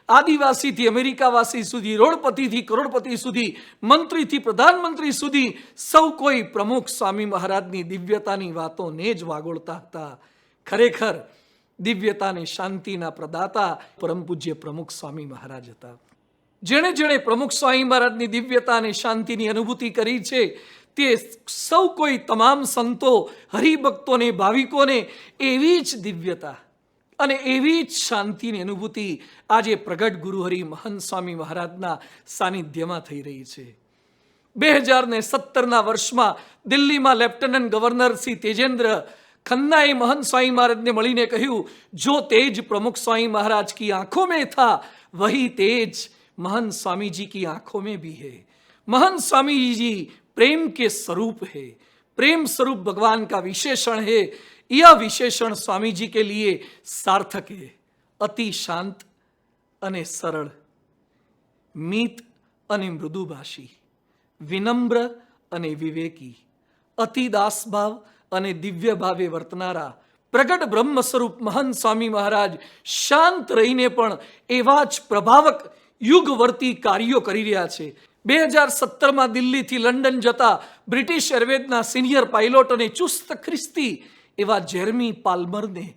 આદિવાસીથી અમેરિકાવાસી સુધી, રોડપતિથી કરોડપતિ સુધી, મંત્રીથી પ્રધાનમંત્રી સુધી સૌ કોઈ પ્રમુખ સ્વામી મહારાજની દિવ્યતાની વાતોને જ વાગોળતા હતા. ખરેખર દિવ્યતાને શાંતિના પ્રદાતા પરમ પૂજ્ય પ્રમુખ સ્વામી મહારાજ હતા. જેણે જેણે પ્રમુખ સ્વામી મહારાજની દિવ્યતા અને શાંતિની અનુભૂતિ કરી છે તે સૌ કોઈ, તમામ સંતો, હરિભક્તોને, ભાવિકોને એવી જ દિવ્યતા અને એવી જ શાંતિની અનુભૂતિ આજે પ્રગટ ગુરુહરિ મહંત સ્વામી મહારાજના સાનિધ્યમાં થઈ રહી છે. 2017ના વર્ષમાં દિલ્હીમાં લેફ્ટનન્ટ ગવર્નર શ્રી તેજેન્દ્ર ખન્નાએ મહંત સ્વામી મહારાજને મળીને કહ્યું, જો તેજ પ્રમુખ સ્વામી મહારાજ की आंखों में था वही तेज महंत स्वामी जी की आंखों में भी है. महंत स्वामी जी प्रेम के स्वरूप है, प्रेम स्वरूप भगवान का विशेषण है. यह विशेषण स्वामी जी के लिए सार्थक है. अति शांत અને સરળ, મીત અને મૃદુભાષી, વિનમ્ર અને વિવેકી, અતિ દાસભાવ અને દિવ્ય ભાવે વર્તનારા પ્રગટ બ્રહ્મ સ્વરૂપ મહંત સ્વામી મહારાજ શાંત રહીને પણ એવા જ પ્રભાવક યુગવર્તી કાર્યો કરી રહ્યા છે. 2017માં દિલ્હીથી લંડન જતા બ્રિટિશ એરવેઝના સિનિયર પાયલોટ અને ચુસ્ત ખ્રિસ્તી એવા જેરમી પાલ્મરને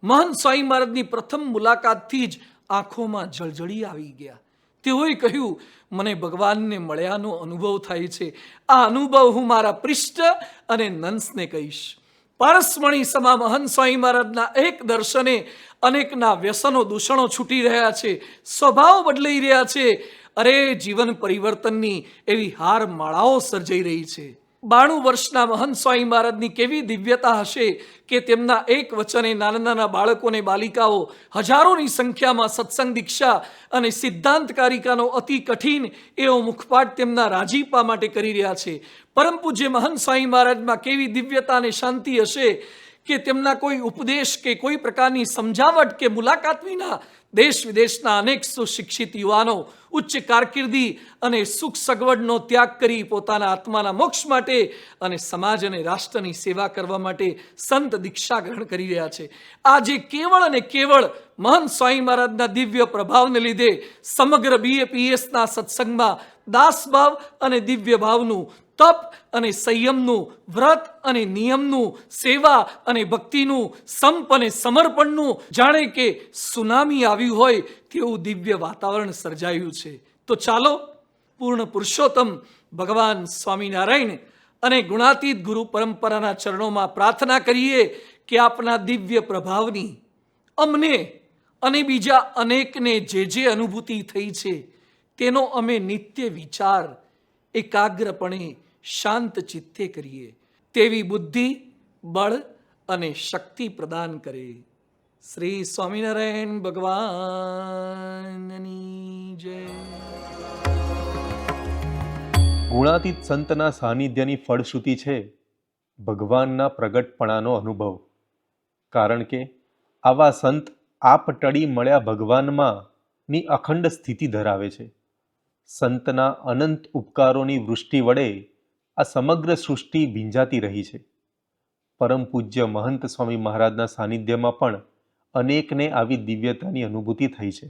મહંત સ્વામી મહારાજની પ્રથમ મુલાકાતથી જ આંખોમાં જળજળી આવી ગયા. તેઓએ કહ્યું, મને ભગવાનને મળ્યાનો અનુભવ થાય છે. આ અનુભવ હું મારા પૃષ્ઠ અને નંસને કહીશ. પારસમણી સમા મહંત સ્વામી મહારાજના એક દર્શને અનેકના વ્યસનો, દૂષણો છૂટી રહ્યા છે, સ્વભાવ બદલાઈ રહ્યા છે. અરે જીવન પરિવર્તનની એવી હાર માળાઓ સર્જાઈ રહી છે. 92 વર્ષના મહંત સ્વામી મહારાજની કેવી દિવ્યતા હશે કે તેમના એક વચને નાના નાના બાળકોને, બાલિકાઓ હજારોની સંખ્યામાં સત્સંગ, દીક્ષા અને સિદ્ધાંતકારિકાનો અતિ કઠિન એવો મુખપાઠ તેમના રાજીપા માટે કરી રહ્યા છે. પરમ પૂજ્ય મહંત સ્વામી મહારાજમાં કેવી દિવ્યતા અને શાંતિ હશે કે તેમના કોઈ ઉપદેશ કે કોઈ પ્રકારની સમજાવટ કે મુલાકાત વિના દેશ વિદેશના અનેક સુશિક્ષિત યુવાનો ઉચ્ચ કારકિર્દી અને સુખ સગવડનો ત્યાગ કરી પોતાના આત્માના મોક્ષ માટે અને સમાજ અને રાષ્ટ્રની સેવા કરવા માટે સંત દીક્ષા ગ્રહણ કરી રહ્યા છે. આજે કેવળ અને કેવળ મહંત સ્વામી મહારાજના દિવ્ય પ્રભાવને લીધે સમગ્ર BAPSના સત્સંગમાં દાસભાવ અને દિવ્ય ભાવનું, તપ અને સંયમનું, વ્રત અને નિયમનું, સેવા અને ભક્તિનું, સંપ અને સમર્પણનું જાણે કે સુનામી આવ્યું હોય તેવું દિવ્ય વાતાવરણ સર્જાયું છે. તો ચાલો પૂર્ણ પુરુષોત્તમ ભગવાન સ્વામિનારાયણ અને ગુણાતીત ગુરુ પરંપરાના ચરણોમાં પ્રાર્થના કરીએ કે આપના દિવ્ય પ્રભાવની અમને અને બીજા અનેકને જે અનુભૂતિ થઈ છે તેનો અમે નિત્ય વિચાર એકાગ્રપણે શાંત ચિત્તે કરીએ તેવી બુદ્ધિ, બળ અને શક્તિ પ્રદાન કરે. શ્રી સ્વામિનારાયણ ભગવાનની જય. ગુણાતીત સંતના સાનિધ્યની ફળશ્રુતિ છે ભગવાનના પ્રગટપણાનો અનુભવ. કારણ કે આવા સંત આપ ટળી મળ્યા ભગવાનમાં ની અખંડ સ્થિતિ ધરાવે છે. સંતના અનંત ઉપકારોની વૃષ્ટિ વડે આ સમગ્ર સૃષ્ટિ ભીંજાતી રહી છે. પરમ પૂજ્ય મહંત સ્વામી મહારાજના સાનિધ્યમાં પણ અનેકને આવી દિવ્યતાની અનુભૂતિ થઈ છે.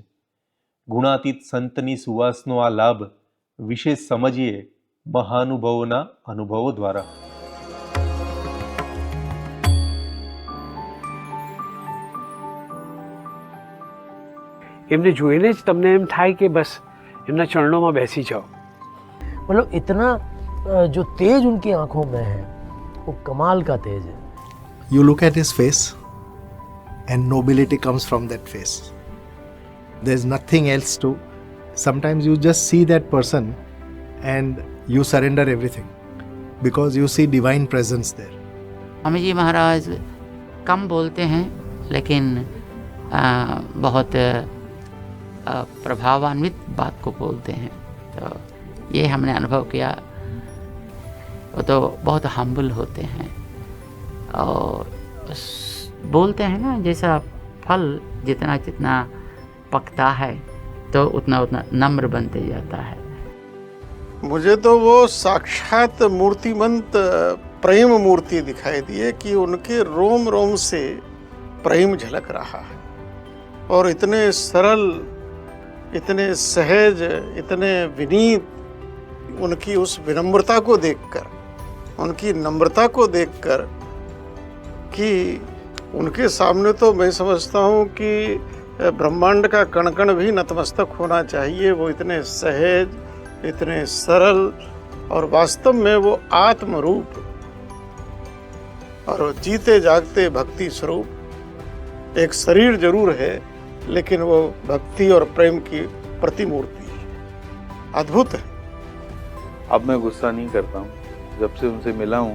ગુણાતીત સંતની સુવાસનો આ લાભ વિશેષ સમજીએ મહાનુભાવોના અનુભવો દ્વારા. એમને જોઈને જ તમને એમ થાય કે બસ એમના ચરણોમાં બેસી જાઓ. मतलब इतना जो तेज उनकी आंखों में है वो कमाल का तेज है. You look at his face and nobility comes from that face. There's nothing else to. Sometimes you just see that person and you surrender everything because you see divine presence there. Swami ji महाराज कम बोलते हैं लेकिन बहुत प्रभावान्वित बात को बोलते हैं. तो ये हमने अनुभव किया. वो तो बहुत हम्बल होते हैं और बोलते हैं ना, जैसा फल जितना जितना पकता है तो उतना उतना नम्र बनते जाता है. मुझे तो वो साक्षात मूर्तिमंत प्रेम मूर्ति दिखाई दी है कि उनके रोम रोम से प्रेम झलक रहा है और इतने सरल, इतने सहज, इतने विनीत, उनकी उस विनम्रता को देखकर, उनकी नम्रता को देखकर कि उनके सामने तो मैं समझता हूँ कि ब्रह्मांड का कण कण भी नतमस्तक होना चाहिए. वो इतने सहज, इतने सरल और वास्तव में वो आत्मरूप और जीते जागते भक्ति स्वरूप. एक शरीर जरूर है लेकिन वो भक्ति और प्रेम की प्रतिमूर्ति अद्भुत है. अब मैं गुस्सा नहीं करता हूँ. जब से उनसे मिला हूँ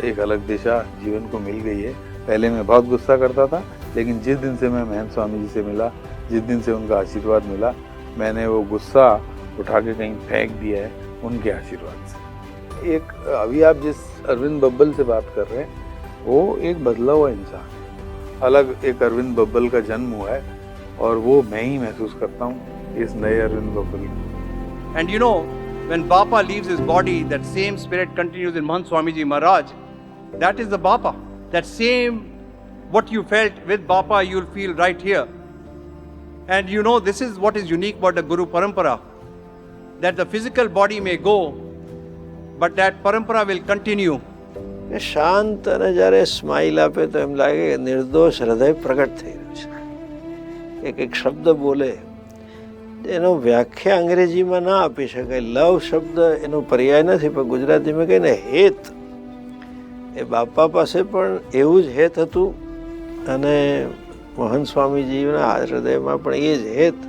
एक अलग दिशा जीवन को मिल गई है. पहले मैं बहुत गुस्सा करता था, लेकिन जिस दिन से मैं महंत स्वामी जी से मिला, जिस दिन से उनका आशीर्वाद मिला, मैंने वो गुस्सा उठा के कहीं फेंक दिया है उनके आशीर्वाद से. एक अभी आप जिस अरविंद बब्बल से बात कर रहे हैं वो एक बदला हुआ इंसान है. अलग एक अरविंद बब्बल का जन्म हुआ है और वो मैं ही महसूस करता हूँ इस नए अरविंद बब्बल में. And you know when Bapa leaves his body, that same spirit continues in Mahant Swamiji Maharaj. That is the Bapa. That same, what you felt with Bapa, you'll feel right here. And you know, this is what is unique about the Guru Parampara. That the physical body may go, but that Parampara will continue. શાંત અને જ્યારે smile આપે તો એમ લાગે કે નિર્દોષ હૃદય પ્રગટ થઈ રહ્યું છે. એક શબ્દ બોલે એનો વ્યાખ્યા અંગ્રેજીમાં ના આપી શકાય. લવ શબ્દ એનો પર્યાય નથી, પણ ગુજરાતીમાં કહીને હેત, એ બાપા પાસે પણ એવું જ હેત હતું અને મહંત સ્વામીજીના હૃદયમાં પણ એ જ હેત.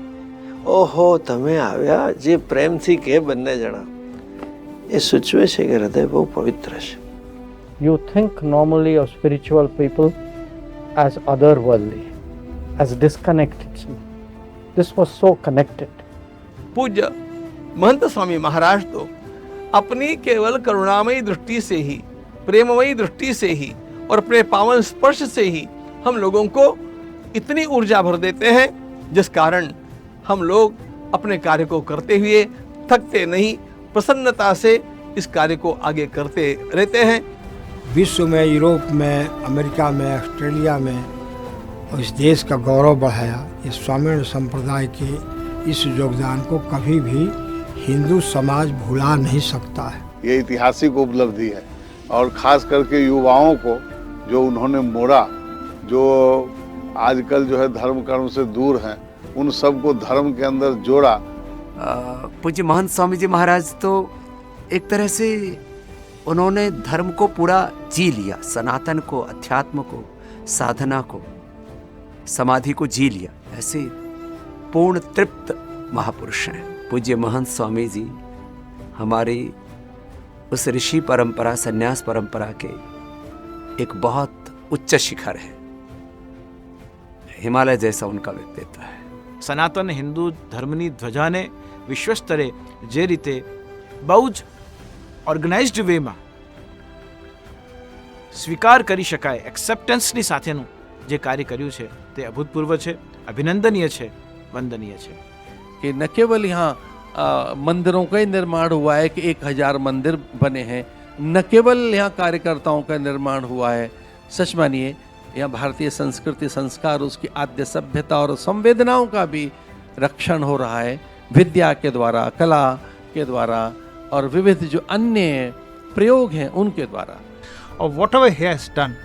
ઓહો તમે આવ્યા, જે પ્રેમથી કે બંને જણા, એ સૂચવે છે કે હૃદય બહુ પવિત્ર છે. You think normally of spiritual people as otherworldly, as disconnected. This was so connected. पूज्य महंत स्वामी महाराज तो अपनी केवल करुणामयी दृष्टि से ही, प्रेममयी दृष्टि से ही और अपने पावन स्पर्श से ही हम लोगों को इतनी ऊर्जा भर देते हैं, जिस कारण हम लोग अपने कार्य को करते हुए थकते नहीं, प्रसन्नता से इस कार्य को आगे करते रहते हैं. विश्व में, यूरोप में, अमेरिका में, ऑस्ट्रेलिया में और इस देश का गौरव बढ़ाया. इस स्वामीनारायण संप्रदाय के इस योगदान को कभी भी हिंदू समाज भुला नहीं सकता है. ये ऐतिहासिक उपलब्धि है और खास करके युवाओं को जो उन्होंने मोड़ा, जो आजकल जो है धर्म कर्म से दूर हैं, उन सबको धर्म के अंदर जोड़ा. पूज्य महंत स्वामी जी महाराज तो एक तरह से उन्होंने धर्म को पूरा जी लिया, सनातन को, अध्यात्म को, साधना को, समाधि को जी लिया. ऐसे पूर्ण तृप्त महापुरुष हैं पूज्य महंत स्वामी जी. हमारी उस ऋषि परंपरा, संन्यास परंपरा के एक बहुत उच्च शिखर है. हिमालय जैसा उनका व्यक्तित्व है. સનાતન હિન્દુ ધર્મની ધ્વજાને વિશ્વ સ્તરે જે રીતે બહુ જ ઓર્ગેનાઇઝડ વેમાં સ્વીકાર કરી શકાય, એક્સેપ્ટન્સની સાથેનું જે કાર્ય કર્યું છે તે અભૂતપૂર્વ છે, અભિનંદનીય છે, વંદનીય છે. कि न केवल यहाँ मंदिरों का ही निर्माण हुआ है कि 1000 मंदिर बने हैं, न केवल यहाँ कार्यकर्ताओं का निर्माण हुआ है, सच मानिए यहाँ भारतीय संस्कृति, संस्कार, उसकी आद्य सभ्यता और संवेदनाओं का भी रक्षण हो रहा है विद्या के द्वारा, कला के द्वारा और विविध जो अन्य प्रयोग हैं उनके द्वारा. Or whatever he has done,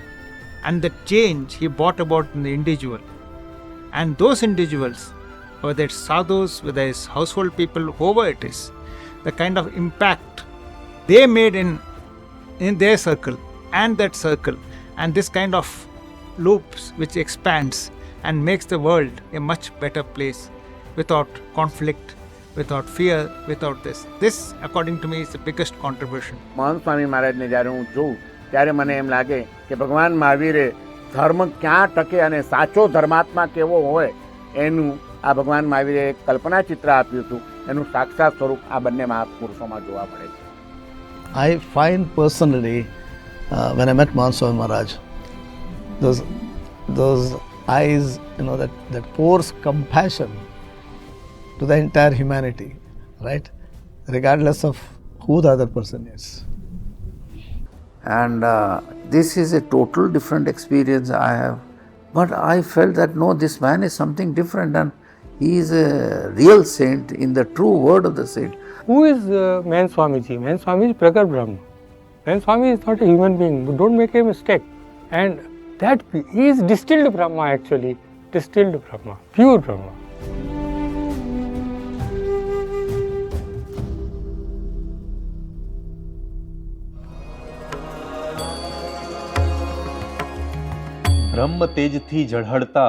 and the change he brought about in the individual, and those individuals, whether it's sadhus, whether it's household people, whoever it is, the kind of impact they made in their circle and that circle, and this kind of loops which expands and makes the world a much better place without conflict, without fear, without this. This, according to me, is the biggest contribution. મહંત સ્વામી મહારાજને જ્યારે હું જોઉં ત્યારે મને એમ લાગે કે ભગવાન મહાવીરે ધર્મ ક્યાં ટકે અને સાચો ધર્માત્મા કેવો હોય એનું આ ભગવાન મહાવીરે એક કલ્પના ચિત્ર આપ્યું હતું, એનું સાક્ષાત સ્વરૂપ આ બંને મહાપુરુષોમાં જોવા મળે છે. I find personally, when I met Mahant Swami Maharaj, those eyes, that pours compassion to the entire humanity, right? Regardless of who the other person is. And this is a total different experience I have. But I felt that no, this man is something different and he is a real saint in the true word of the saint. Who is Man Swamiji? Man Swami is Pragar Brahma. Man Swami is not a human being. Don't make a mistake. And that he is distilled Brahma actually. Distilled Brahma. Pure Brahma. બ્રહ્મ તેજથી ઝળહળતા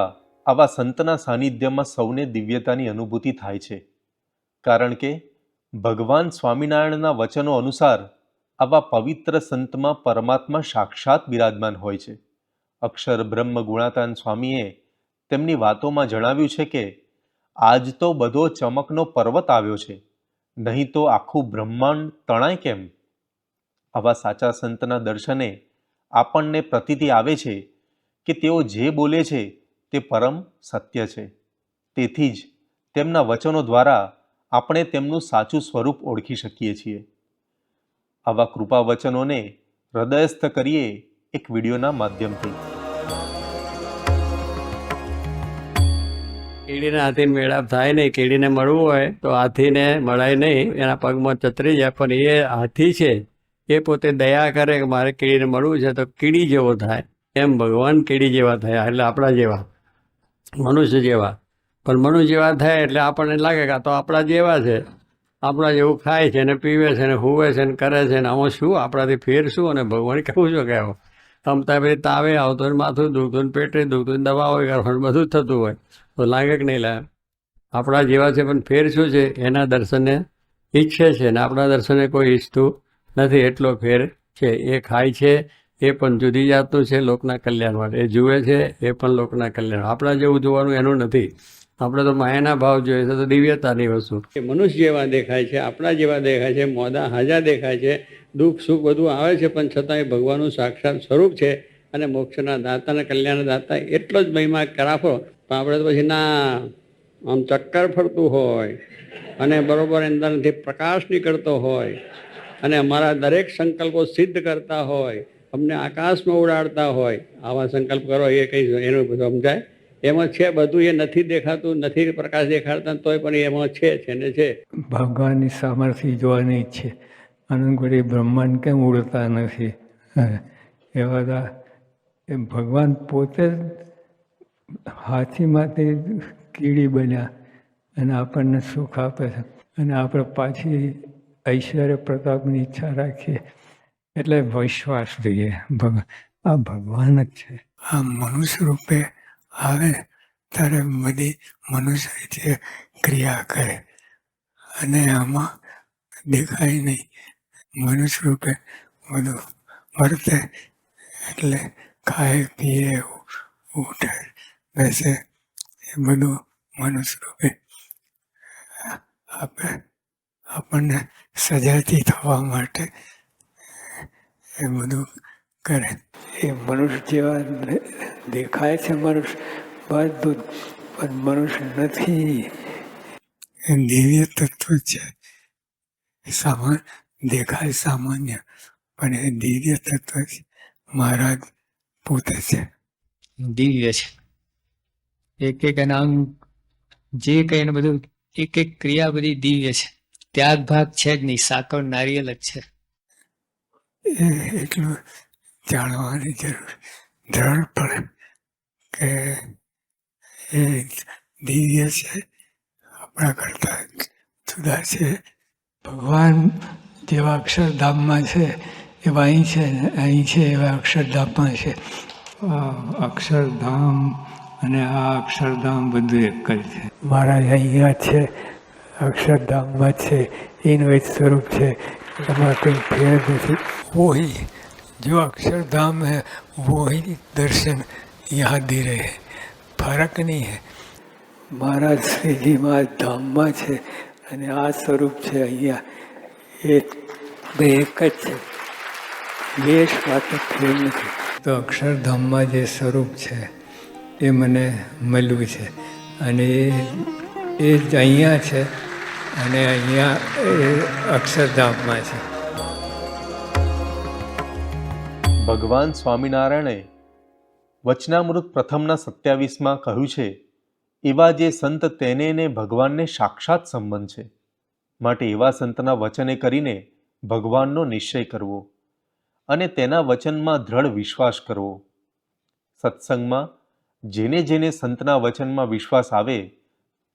આવા સંતના સાનિધ્યમાં સૌને દિવ્યતાની અનુભૂતિ થાય છે, કારણ કે ભગવાન સ્વામિનારાયણના વચનો અનુસાર આવા પવિત્ર સંતમાં પરમાત્મા સાક્ષાત બિરાજમાન હોય છે. અક્ષર બ્રહ્મ ગુણાતાન સ્વામીએ તેમની વાતોમાં જણાવ્યું છે કે આજ તો બધો ચમકનો પર્વત આવ્યો છે, નહીં તો આખું બ્રહ્માંડ તણાય કેમ? આવા સાચા સંતના દર્શને આપણને પ્રતીતિ આવે છે કે તેઓ જે બોલે છે તે પરમ સત્ય છે. તેથી જ તેમના વચનો દ્વારા આપણે તેમનું સાચું સ્વરૂપ ઓળખી શકીએ છીએ. આવા કૃપા વચનોને હૃદયસ્થ કરીએ એક વિડીયોના માધ્યમથી. કીડીને હાથીને મેળાપ થાય નહીં. કીડીને મળવું હોય તો હાથીને મળાય નહીં, એના પગમાં ચતરી જાય. પણ એ હાથી છે એ પોતે દયા કરે કે મારે કીડીને મળવું છે તો કીડી જેવો થાય. એમ ભગવાન કીડી જેવા થયા, એટલે આપણા જેવા, મનુષ્ય જેવા. પણ મનુષ્ય જેવા થાય એટલે આપણને લાગે કે આ તો આપણા જેવા છે, આપણા જેવું ખાય છે ને પીવે છે ને હુવે છે ને કરે છે ને આમાં શું આપણાથી ફેર શું? અને ભગવાન કહું છું કે આવો તમતા પછી તાવે આવતો હોય, માથું દુખતું ને પેટે દુખતું ને દવા હોય કરવાનું બધું જ થતું હોય તો લાગે કે નહીં લાગે? આપણા જેવા છે પણ ફેર શું છે? એના દર્શને ઈચ્છે છે ને આપણા દર્શને કોઈ ઈચ્છતું નથી, એટલો ફેર છે. એ ખાય છે એ પણ જુદી જાતનું છે લોકના કલ્યાણ માટે, એ જુએ છે એ પણ લોકના કલ્યાણ. આપણા જેવું જોવાનું એનું નથી. આપણે તો માયાના ભાવ જોઈએ છે, તો દિવ્યતાની વસ્તુ. મનુષ્ય જેવા દેખાય છે, આપણા જેવા દેખાય છે, મોદા હાજા દેખાય છે, દુઃખ સુખ બધું આવે છે, પણ છતાં એ ભગવાનનું સાક્ષાત સ્વરૂપ છે અને મોક્ષના દાતા અને કલ્યાણ દાતા. એટલો જ મહિમા રાખો. પણ આપણે તો પછી ના આમ ચક્કર ફરતું હોય અને બરોબર અંદરથી પ્રકાશ નીકળતો હોય અને અમારા દરેક સંકલ્પો સિદ્ધ કરતા હોય, અમને આકાશમાં ઉડાડતા હોય. આવા સંકલ્પ કરો એ કંઈ એનું બધું સમજાય. એમાં છે બધું, એ નથી દેખાતું, નથી પ્રકાશ દેખાડતા, તોય પણ એમાં છે ને છે. ભગવાનની સામર્થ્ય જોવાની છે. અનુકૂળ બ્રહ્માંડ કેમ ઉડતા નથી? એ બધા એ ભગવાન પોતે હાથીમાંથી કીડી બન્યા અને આપણને સુખ આપે છે, અને આપણે પાછી ઐશ્વર્ય પ્રતાપની ઈચ્છા રાખીએ. એટલે વિશ્વાસ જોઈએ આ ભગવાન જ છે. આ મનુષ્ય રૂપે આવે ત્યારે બધી મનુષ્ય રીતે ક્રિયા કરે અને આમાં દેખાય નહીં. મનુષ્ય રૂપે બધું વર્તે એટલે ખાય પીએ ઉઠે બેસે એ બધું મનુષ્ય રૂપે આપણને સજાતી થવા માટે એ બધું કરે. એ મનુષ્ય જેવા દેખાય છે મનુષ્ય બધું, પણ મનુષ્ય નથી. એ દિવ્ય તત્વ છે. દેખાય સામાન્ય પણ એ દિવ્ય તત્વ જ મહારાજ પોતે છે. દિવ્ય છે. એક એક નામ જે કંઈ ને બધું એક એક ક્રિયા બધી દિવ્ય છે. ત્યાગ ભાગ છે જ નહીં, સાકર નારિયેલ જ છે. એ એટલું જાણવાની જરૂર દ્રઢ પડે કે એ દિવ્ય છે, આપણા કરતા જુદા છે. ભગવાન જેવા અક્ષરધામમાં છે એવા અહીં છે, અહીં છે એવા અક્ષરધામમાં છે. અક્ષરધામ અને આ અક્ષરધામ બધું એક જ છે. મહારાજ અહીંયા છે, અક્ષરધામમાં છે, એનું એક સ્વરૂપ છે, એમાં કંઈ ફેર નથી. વही जो अक्षरधाम है वही दर्शन याद दे रहे हैं, फर्क नहीं है. महाराज श्रीजी માં ધામમાં છે અને આ સ્વરૂપ છે અહીંયા, એક બે એક જ છે, લેશ માટે ફેર નથી. તો અક્ષરધામમાં જે સ્વરૂપ છે એ મને મળ્યું છે અને એ જ અહીંયા છે અને અહીંયા એ અક્ષરધામમાં છે. ભગવાન સ્વામિનારાયણે વચનામૃત પ્રથમના 27માં કહ્યું છે, એવા જે સંત તેને ને ભગવાનને સાક્ષાત સંબંધ છે, માટે એવા સંતના વચને કરીને ભગવાનનો નિશ્ચય કરવો અને તેના વચનમાં દ્રઢ વિશ્વાસ કરવો. સત્સંગમાં જેને જેને સંતના વચનમાં વિશ્વાસ આવે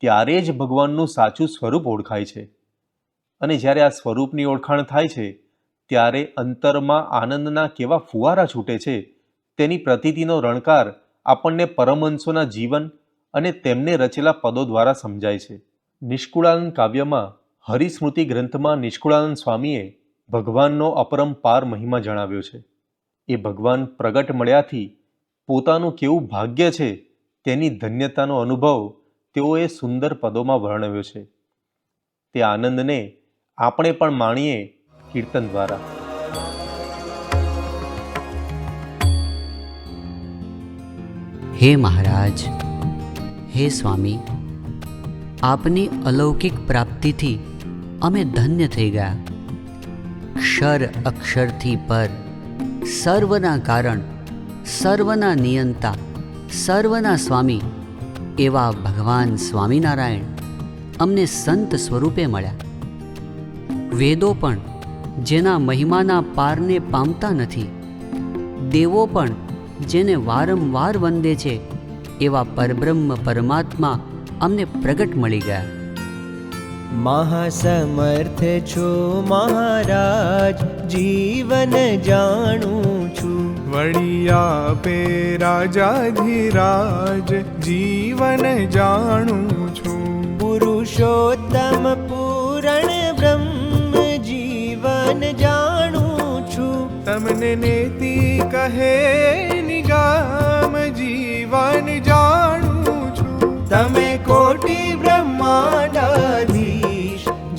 ત્યારે જ ભગવાનનું સાચું સ્વરૂપ ઓળખાય છે. અને જ્યારે આ સ્વરૂપની ઓળખાણ થાય છે ત્યારે અંતરમાં આનંદના કેવા ફુવારા છૂટે છે તેની પ્રતીતિનો રણકાર આપણને પરમહંસોના જીવન અને તેમને રચેલા પદો દ્વારા સમજાય છે. નિષ્કુળાનંદ કાવ્યમાં હરિસ્મૃતિ ગ્રંથમાં નિષ્કુળાનંદ સ્વામીએ ભગવાનનો અપરંપાર મહિમા જણાવ્યો છે. એ ભગવાન પ્રગટ મળ્યાથી પોતાનું કેવું ભાગ્ય છે તેની ધન્યતાનો અનુભવ તેઓએ સુંદર પદોમાં વર્ણવ્યો છે. તે આનંદને આપણે પણ માણીએ કીર્તન દ્વારા. હે મહારાજ, હે સ્વામી, આપની અલૌકિક પ્રાપ્તિથી અમે ધન્ય થઈ ગયા. ક્ષર અક્ષરથી પર, સર્વના કારણ, સર્વના નિયંતા, સર્વના સ્વામી એવા ભગવાન સ્વામિનારાયણ અમને સંત સ્વરૂપે મળ્યા. વેદો પણ જેના મહિમાના પારને પામતા નથી, દેવો પણ જેને વારંવાર વંદે છે એવા પરબ્રહ્મ પરમાત્મા અમને પ્રગટ મળી ગયા. મહાસમર્થ છો મહારાજ, જીવન જાણું છું. વળી આપે રાજાધિરાજ, જીવન જાણું છું. પુરુષોત્તમ પૂરણ બ્રહ્મ, જીવન જાણું છું. તમને નેતિ કહે નિગામ, જીવન જાણું છું. તમે કોટી બ્રહ્માંડાધીશ,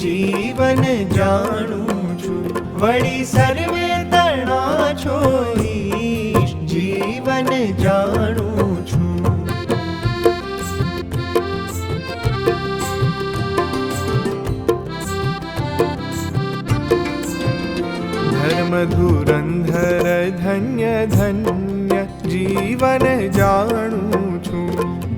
જીવન જાણું છું. વળી સર્વે તણા છો ઈશ, જીવન જાણું છું. ધર્મ ધુરંધર ધન્ય ધન્ય, જીવન જાણું છું.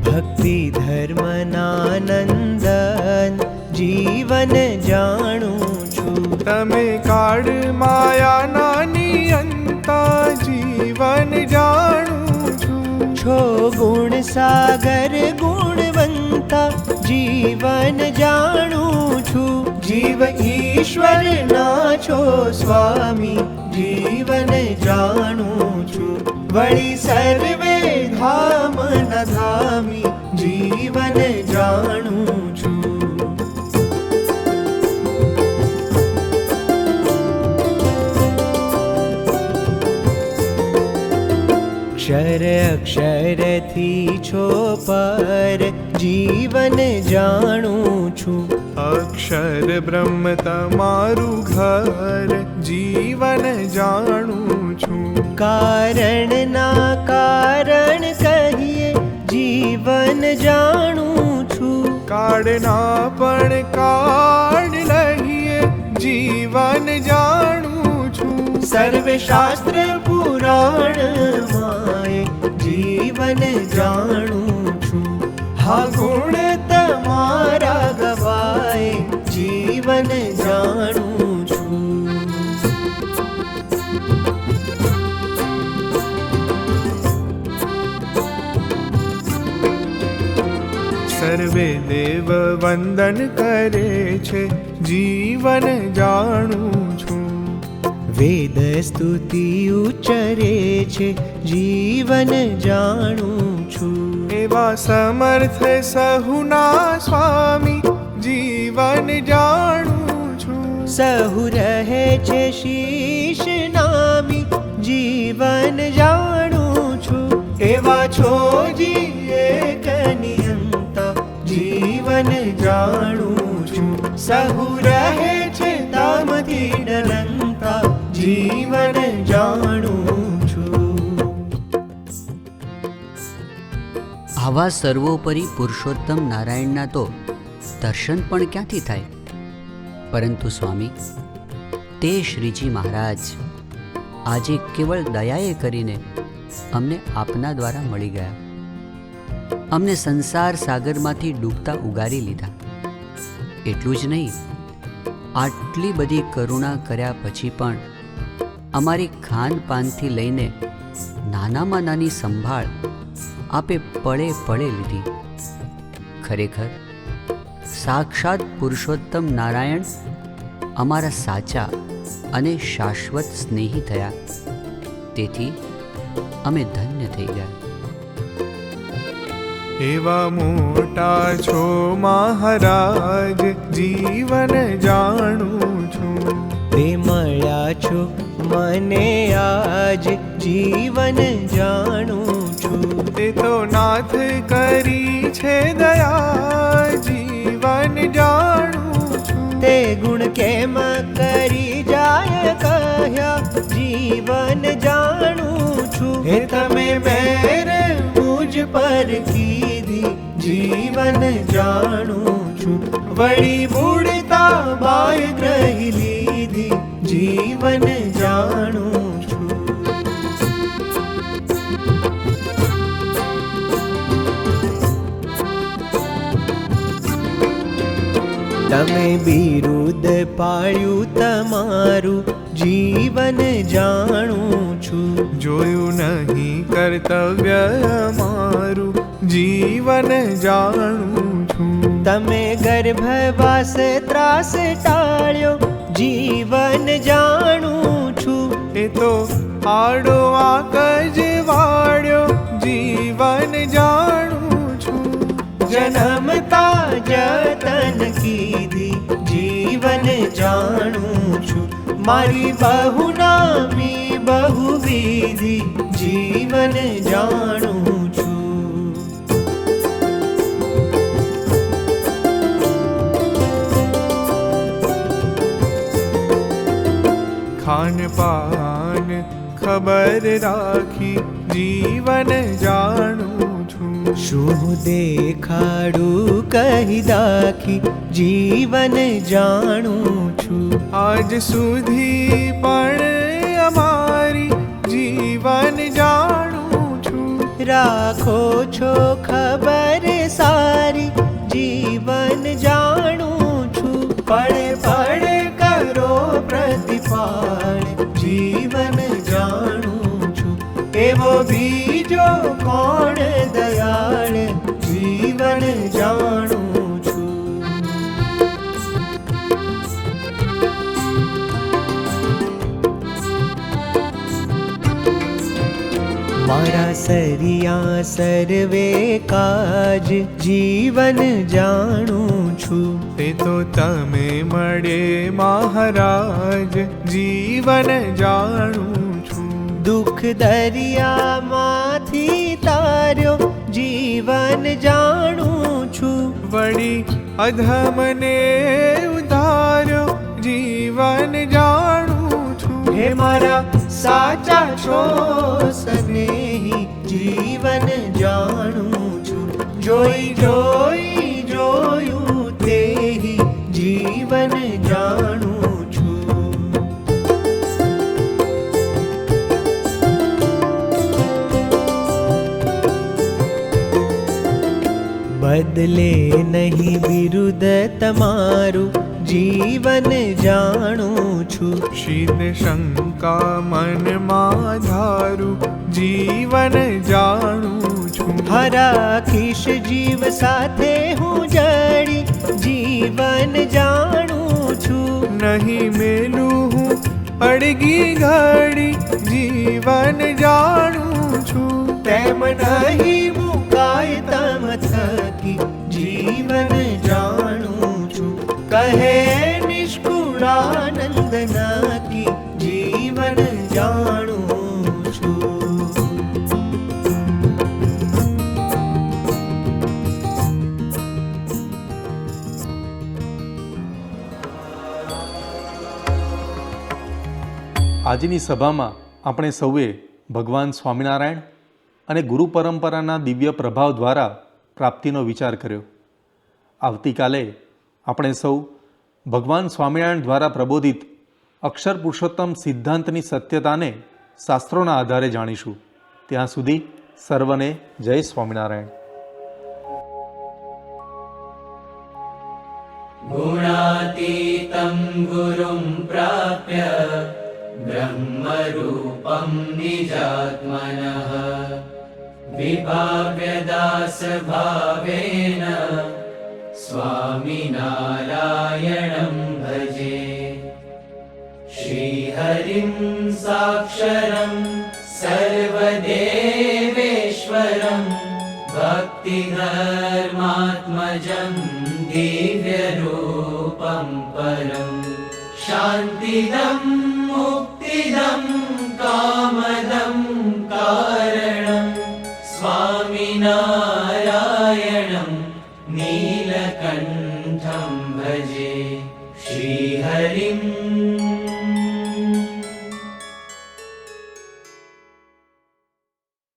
ભક્તિ ધર્મના નંદન, જીવન જાણું છું. તમે કાળ માયાના નિયંતા, જીવન જાણું છું. છો ગુણ સાગર ગુણવંતા, જીવન જાણું છું. જીવ ઈશ્વર ના છો સ્વામી, જીવન જાણું છું. વળી સર્વે ધામ ન ધામી, જીવન જાણું છું. અક્ષર અક્ષરથી છો પર, જીવન જાણું છું. અક્ષર બ્રહ્મ તમારું ઘર, જીવન જાણું છું. કારણના કારણ કહીએ, જીવન જાણું છું. કાળના પણ કાળ લઈએ, જીવન જાણું છું. સર્વે શાસ્ત્ર પુરાણ માય જીવન જાણું છું. હા ગુણ તમારા ગવાય જીવન જાણું છું. સર્વે દેવ વંદન કરે છે જીવન જાણું છું. વેદ સ્તુતિ ઉચ્ચરે છે જીવન જાણું છું. એવા સમર્થ સહુના સ્વામી જીવન જાણું છું. સહુ રહે છે શીશ નામી જીવન જાણું છું. એવા છોજી એક નિયંતા જીવન જાણું છું. સહુ રહે છે તામથી ડરંતા જીવન જાણું છું. આવા સર્વોપરી પુરુષોત્તમ નારાયણના તો દર્શન પણ ક્યાંથી થાય? પરંતુ સ્વામી, તે શ્રીજી મહારાજ આજે કેવળ દયાએ કરીને અમને આપના દ્વારા મળી ગયા. અમને સંસાર સાગરમાંથી ડૂબતા ઉગારી લીધા. એટલું જ નહીં, આટલી બધી કરુણા કર્યા પછી પણ અમારી ખાનપાનથી લઈને નાનામાં નાની સંભાળ આપે પળે પળે લીધી. ખરેખર સાક્ષાત પુરુષોત્તમ નારાયણ અમારા સાચા અને શાશ્વત સ્નેહી થયા. તેથી અમે ધન્ય થઈ ગયા. એવા મોટા છો મહારાજ જીવન જાણું છું. તે મળ્યા છો મને આજ જીવન જાણું છું. તે તો નાથ કરી છે દયા જીવન જાણું છું. તે ગુણ કેમ કરી જાય કહ્યા જીવન જાણું છું. હે તમે મેર મુજ પર કીધી જીવન જાણું છું. વળી બુડતા બાય ગ્રહી લીધી જીવન જાણું છું. તમે બિરુદ પાળ્યું તમારું જીવન જાણું છું. જોયું નહીં કર્તવ્ય અમારું જીવન જાણું છું. તમે ગર્ભવાસ ત્રાસ ટાળ્યો જીવન જાણું છું. એ તો આડો આકજ વાળ્યો જીવન જાણું છું. જન્મતા જતન કીધી જીવન જાણું છું. મારી બહુ નામી બહુવિધિ જીવન જાણું છું. ખાન પાન ખબર રાખી જીવન જાણું છું. શું દેખાડું કહી દાખી જીવન જાણું છું. આજ સુધી પણ અમારી જીવન જાણું છું. રાખો છો ખબર સારી જીવન જાણું છું. પડે પડે કરો પ્રતિપાળ જીવન જાણું છું. એવો બીજો કોણ દયાળ જીવન જાણું છું. મારા સરિયા સર્વે કાજ જીવન જાણું છું. તે તો તમે મળે મહારાજ જીવન જાણું છું. દુઃખ દરિયામાંથી તાર્યો જીવન જાણું છું. વળી અધમને ઉધાર્યો જીવન જાણું છું. હે મારા સાચા છો સ્નેહી જીવન જાણું છું. જોઈ જોઈ જોયું તેહી જીવન જાણું છું. बदले नहीं बिरुद तमारू जीवन जाणू छू। शीन शंका मन माधारू जीवन जाणू छू। हराखीश जीव साथे हूँ जड़ी जीवन जाणू छू। नहीं मेलू हूँ अड़गी घड़ी जीवन जाणू छू। तेम नहीं मुकाय तम थकी जीवन जाणू छू। कहे निष्कुलानंद की जीवन जाणू छू। આજની સભામાં આપણે સૌએ ભગવાન સ્વામિનારાયણ અને ગુરુ પરંપરાના દિવ્ય પ્રભાવ દ્વારા પ્રાપ્તિનો વિચાર કર્યો. આવતીકાલે આપણે સૌ ભગવાન સ્વામિનારાયણ દ્વારા પ્રબોધિત અક્ષર પુરુષોત્તમ સિદ્ધાંતની સત્યતાને શાસ્ત્રોના આધારે જાણીશું. ત્યાં સુધી સર્વને જય સ્વામિનારાયણ. गुणातीतं गुरुं प्राप्य ब्रह्मरूपं निजात्मनः विभाव्यदासभावेन स्वामिनारायणं भजे। श्रीहरिं साक्षरं सर्वदेवेश्वरं भक्तिधर्मात्मजं दिव्यरूपं परं शान्तिदं मुक्तिदं कामदं कारणं स्वामिनारायणं नीलकण्ठं भजे। श्रीहरिं